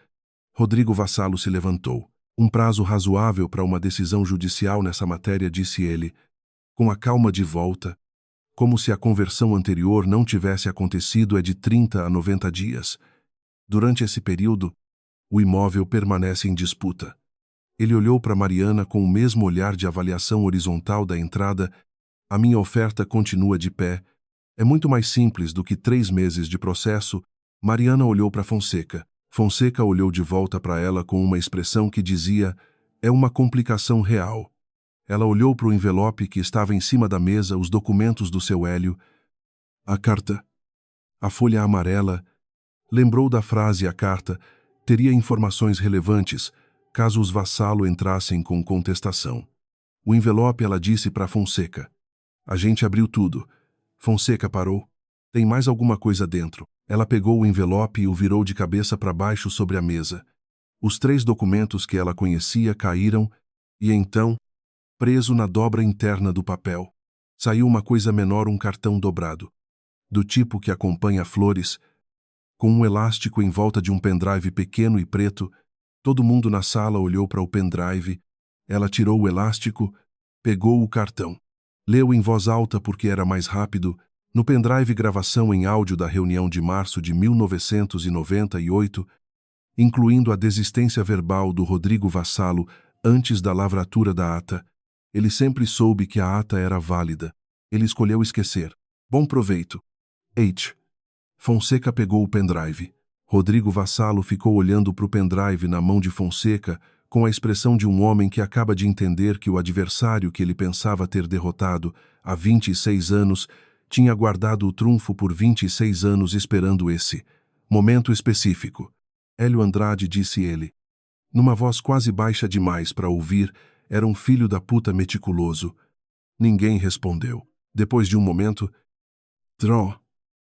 Rodrigo Vassalo se levantou. Um prazo razoável para uma decisão judicial nessa matéria, disse ele, com a calma de volta, como se a conversão anterior não tivesse acontecido. É de 30 a 90 dias. Durante esse período, o imóvel permanece em disputa. Ele olhou para Mariana com o mesmo olhar de avaliação horizontal da entrada. A minha oferta continua de pé. É muito mais simples do que 3 meses de processo. Mariana olhou para Fonseca. Fonseca olhou de volta para ela com uma expressão que dizia: é uma complicação real. Ela olhou para o envelope que estava em cima da mesa, os documentos do seu Hélio. A carta. A folha amarela. Lembrou da frase: a carta teria informações relevantes caso os Vassalo entrassem com contestação. O envelope, ela disse para Fonseca. A gente abriu tudo. Fonseca parou. Tem mais alguma coisa dentro. Ela pegou o envelope e o virou de cabeça para baixo sobre a mesa. Os 3 documentos que ela conhecia caíram e então, preso na dobra interna do papel, saiu uma coisa menor, um cartão dobrado, do tipo que acompanha flores, com um elástico em volta de um pendrive pequeno e preto. Todo mundo na sala olhou para o pendrive. Ela tirou o elástico, pegou o cartão. Leu em voz alta porque era mais rápido. No pendrive, gravação em áudio da reunião de março de 1998, incluindo a desistência verbal do Rodrigo Vassalo antes da lavratura da ata. Ele sempre soube que a ata era válida. Ele escolheu esquecer. Bom proveito. H. Fonseca pegou o pendrive. Rodrigo Vassalo ficou olhando para o pendrive na mão de Fonseca com a expressão de um homem que acaba de entender que o adversário que ele pensava ter derrotado há 26 anos tinha guardado o trunfo por 26 anos esperando esse momento específico. Hélio Andrade, disse ele, numa voz quase baixa demais para ouvir. Era um filho da puta meticuloso. Ninguém respondeu. Depois de um momento, Dró.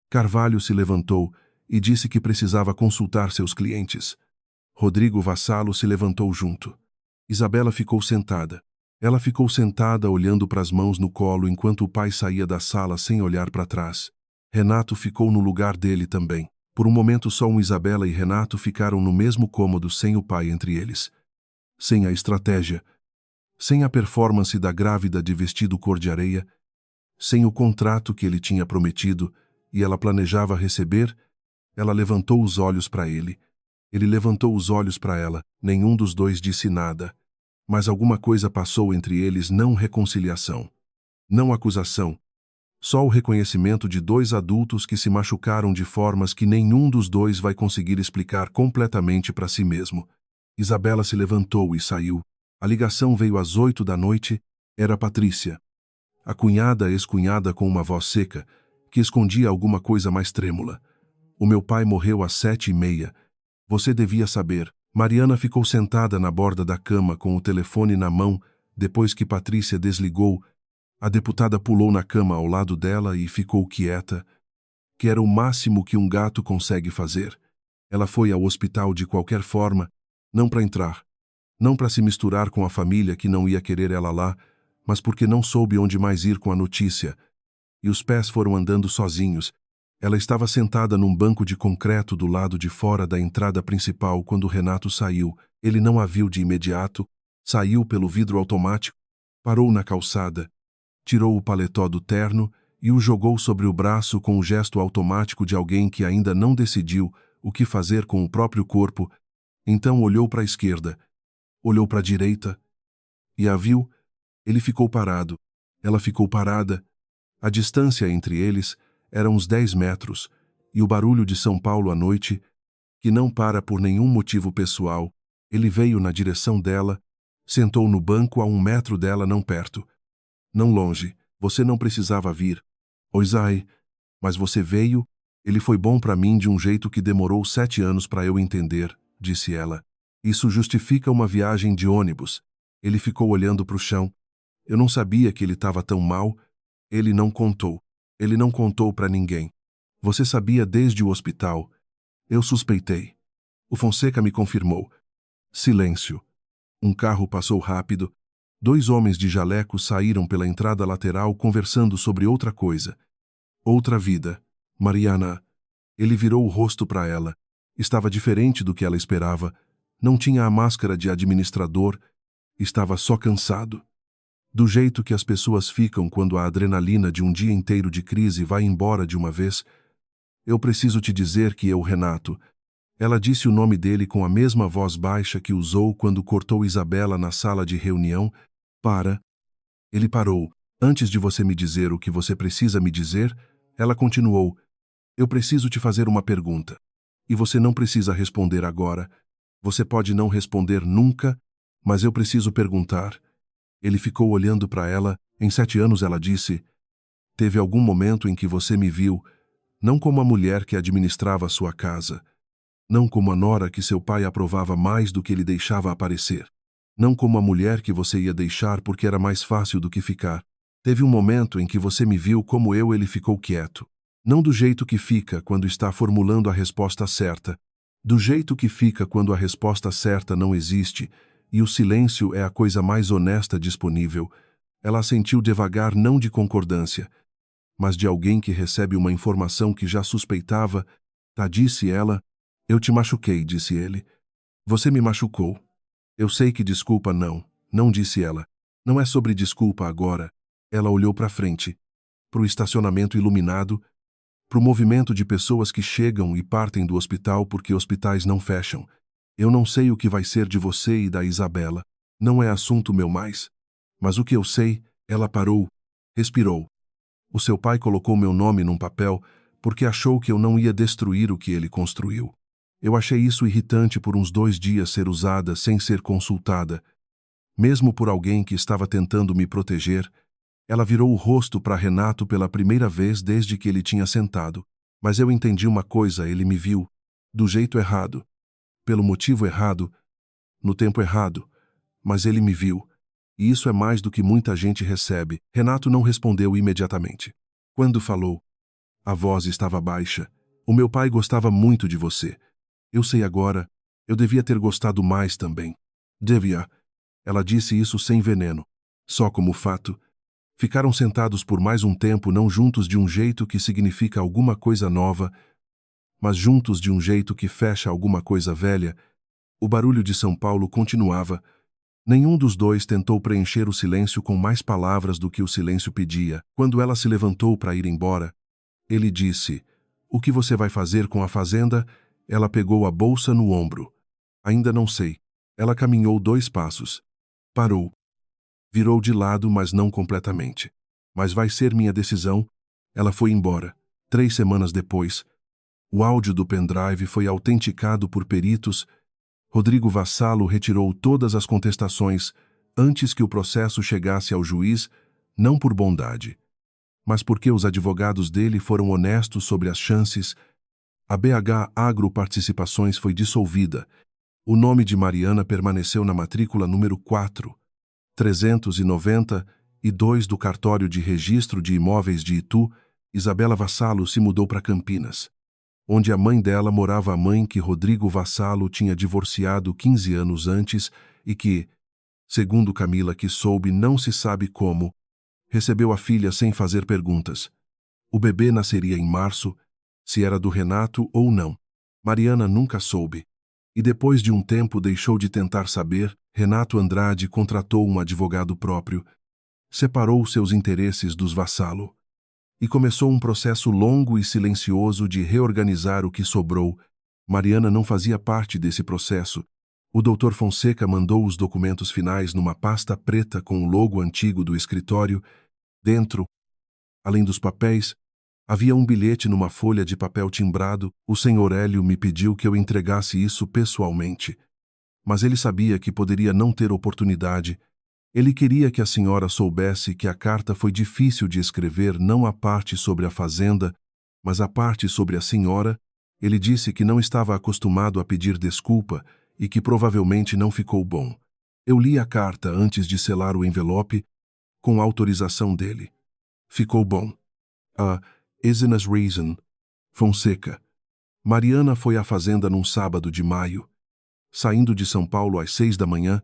Carvalho se levantou e disse que precisava consultar seus clientes. Rodrigo Vassalo se levantou junto. Isabela ficou sentada. Ela ficou sentada olhando para as mãos no colo enquanto o pai saía da sala sem olhar para trás. Renato ficou no lugar dele também. Por um momento só Isabela e Renato ficaram no mesmo cômodo sem o pai entre eles. Sem a estratégia, sem a performance da grávida de vestido cor de areia, sem o contrato que ele tinha prometido e ela planejava receber, ela levantou os olhos para ele. Ele levantou os olhos para ela. Nenhum dos dois disse nada. Mas alguma coisa passou entre eles, não reconciliação, não acusação. Só o reconhecimento de dois adultos que se machucaram de formas que nenhum dos dois vai conseguir explicar completamente para si mesmo. Isabela se levantou e saiu. A ligação veio às 8 da noite. Era Patrícia. A cunhada ex-cunhada com uma voz seca, que escondia alguma coisa mais trêmula. O meu pai morreu às 7h30. Você devia saber. Mariana ficou sentada na borda da cama com o telefone na mão. Depois que Patrícia desligou, a deputada pulou na cama ao lado dela e ficou quieta, que era o máximo que um gato consegue fazer. Ela foi ao hospital de qualquer forma, não para entrar, não para se misturar com a família que não ia querer ela lá, mas porque não soube onde mais ir com a notícia. E os pés foram andando sozinhos. Ela estava sentada num banco de concreto do lado de fora da entrada principal quando Renato saiu. Ele não a viu de imediato, saiu pelo vidro automático, parou na calçada, tirou o paletó do terno e o jogou sobre o braço com o gesto automático de alguém que ainda não decidiu o que fazer com o próprio corpo. Então olhou para a esquerda, olhou para a direita e a viu. Ele ficou parado, ela ficou parada. A distância entre eles era uns 10 metros, e o barulho de São Paulo à noite, que não para por nenhum motivo pessoal. Ele veio na direção dela, sentou no banco a 1 metro dela, não perto. Não longe, você não precisava vir. Oisai, mas você veio, ele foi bom para mim de um jeito que demorou 7 anos para eu entender, disse ela. Isso justifica uma viagem de ônibus. Ele ficou olhando para o chão. Eu não sabia que ele estava tão mal. Ele não contou. Ele não contou para ninguém. Você sabia desde o hospital. Eu suspeitei. O Fonseca me confirmou. Silêncio. Um carro passou rápido. 2 homens de jaleco saíram pela entrada lateral conversando sobre outra coisa. Outra vida. Mariana. Ele virou o rosto para ela. Estava diferente do que ela esperava. Não tinha a máscara de administrador. Estava só cansado. Do jeito que as pessoas ficam quando a adrenalina de um dia inteiro de crise vai embora de uma vez. Eu preciso te dizer que Renato. Ela disse o nome dele com a mesma voz baixa que usou quando cortou Isabela na sala de reunião. Para. Ele parou. Antes de você me dizer o que você precisa me dizer, ela continuou. Eu preciso te fazer uma pergunta. E você não precisa responder agora. Você pode não responder nunca, mas eu preciso perguntar. Ele ficou olhando para ela. Em 7 anos ela disse, teve algum momento em que você me viu, não como a mulher que administrava a sua casa, não como a nora que seu pai aprovava mais do que ele deixava aparecer, não como a mulher que você ia deixar porque era mais fácil do que ficar. Teve um momento em que você me viu como ele ficou quieto. Não do jeito que fica quando está formulando a resposta certa, do jeito que fica quando a resposta certa não existe, e o silêncio é a coisa mais honesta disponível. Ela assentiu devagar, não de concordância, mas de alguém que recebe uma informação que já suspeitava. Tá, disse ela. Eu te machuquei, disse ele. Você me machucou. Eu sei que desculpa não, disse ela. Não é sobre desculpa agora. Ela olhou para frente, para o estacionamento iluminado, para o movimento de pessoas que chegam e partem do hospital porque hospitais não fecham. Eu não sei o que vai ser de você e da Isabela. Não é assunto meu mais. Mas o que eu sei, ela parou, respirou. O seu pai colocou meu nome num papel porque achou que eu não ia destruir o que ele construiu. Eu achei isso irritante por uns 2 dias ser usada sem ser consultada. Mesmo por alguém que estava tentando me proteger, ela virou o rosto para Renato pela primeira vez desde que ele tinha sentado. Mas eu entendi uma coisa, ele me viu. Do jeito errado. Pelo motivo errado. No tempo errado. Mas ele me viu. E isso é mais do que muita gente recebe. Renato não respondeu imediatamente. Quando falou, a voz estava baixa. O meu pai gostava muito de você. Eu sei agora. Eu devia ter gostado mais também. Devia. Ela disse isso sem veneno. Só como fato. Ficaram sentados por mais um tempo, não juntos de um jeito que significa alguma coisa nova, mas juntos de um jeito que fecha alguma coisa velha. O barulho de São Paulo continuava. Nenhum dos dois tentou preencher o silêncio com mais palavras do que o silêncio pedia. Quando ela se levantou para ir embora, ele disse: "O que você vai fazer com a fazenda?" Ela pegou a bolsa no ombro. "Ainda não sei." Ela caminhou 2 passos. Parou. Virou de lado, mas não completamente. "Mas vai ser minha decisão." Ela foi embora. 3 semanas depois, o áudio do pendrive foi autenticado por peritos. Rodrigo Vassalo retirou todas as contestações antes que o processo chegasse ao juiz, não por bondade, mas porque os advogados dele foram honestos sobre as chances. A BH Agro Participações foi dissolvida. O nome de Mariana permaneceu na matrícula número 4.392 do Cartório de Registro de Imóveis de Itu. Isabela Vassalo se mudou para Campinas, onde a mãe dela morava, a mãe que Rodrigo Vassalo tinha divorciado 15 anos antes e que, segundo Camila, que soube, não se sabe como, recebeu a filha sem fazer perguntas. O bebê nasceria em março, se era do Renato ou não. Mariana nunca soube. E depois de um tempo deixou de tentar saber. Renato Andrade contratou um advogado próprio, separou seus interesses dos Vassalo e começou um processo longo e silencioso de reorganizar o que sobrou. Mariana não fazia parte desse processo. O Dr. Fonseca mandou os documentos finais numa pasta preta com o logo antigo do escritório. Dentro, além dos papéis, havia um bilhete numa folha de papel timbrado. O Sr. Hélio me pediu que eu entregasse isso pessoalmente, mas ele sabia que poderia não ter oportunidade. Ele queria que a senhora soubesse que a carta foi difícil de escrever, não a parte sobre a fazenda, mas a parte sobre a senhora. Ele disse que não estava acostumado a pedir desculpa e que provavelmente não ficou bom. Eu li a carta antes de selar o envelope, com a autorização dele. Ficou bom. A Business Reason. Fonseca. Mariana foi à fazenda num sábado de maio, saindo de São Paulo às 6 da manhã,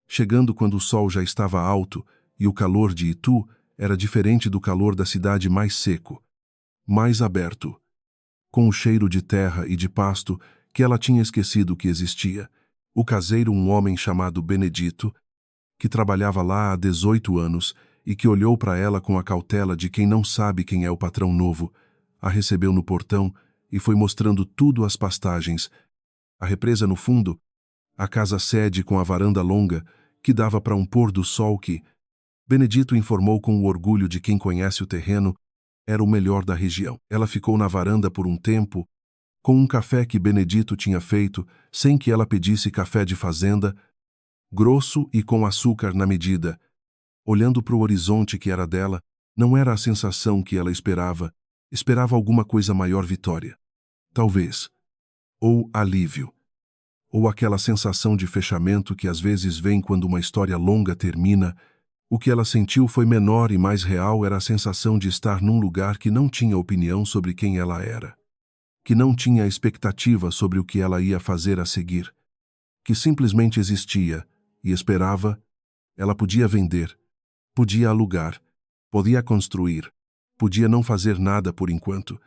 chegando quando o sol já estava alto e o calor de Itu era diferente do calor da cidade, mais seco, mais aberto, com o cheiro de terra e de pasto que ela tinha esquecido que existia. O caseiro, um homem chamado Benedito, que trabalhava lá há 18 anos e que olhou para ela com a cautela de quem não sabe quem é o patrão novo, a recebeu no portão e foi mostrando tudo, as pastagens, a represa no fundo, a casa-sede com a varanda longa que dava para um pôr do sol que, Benedito informou com o orgulho de quem conhece o terreno, era o melhor da região. Ela ficou na varanda por um tempo, com um café que Benedito tinha feito, sem que ela pedisse, café de fazenda, grosso e com açúcar na medida. Olhando para o horizonte que era dela, não era a sensação que ela esperava. Esperava alguma coisa maior, vitória. Talvez. Ou alívio. Ou aquela sensação de fechamento que às vezes vem quando uma história longa termina. O que ela sentiu foi menor e mais real, era a sensação de estar num lugar que não tinha opinião sobre quem ela era, que não tinha expectativa sobre o que ela ia fazer a seguir, que simplesmente existia e esperava. Ela podia vender, podia alugar, podia construir, podia não fazer nada por enquanto.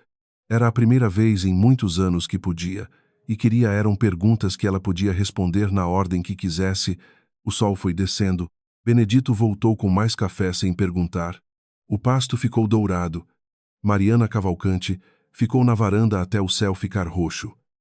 Era a primeira vez em muitos anos que podia, e queria. Eram perguntas que ela podia responder na ordem que quisesse. O sol foi descendo. Benedito voltou com mais café sem perguntar. O pasto ficou dourado. Mariana Cavalcante ficou na varanda até o céu ficar roxo.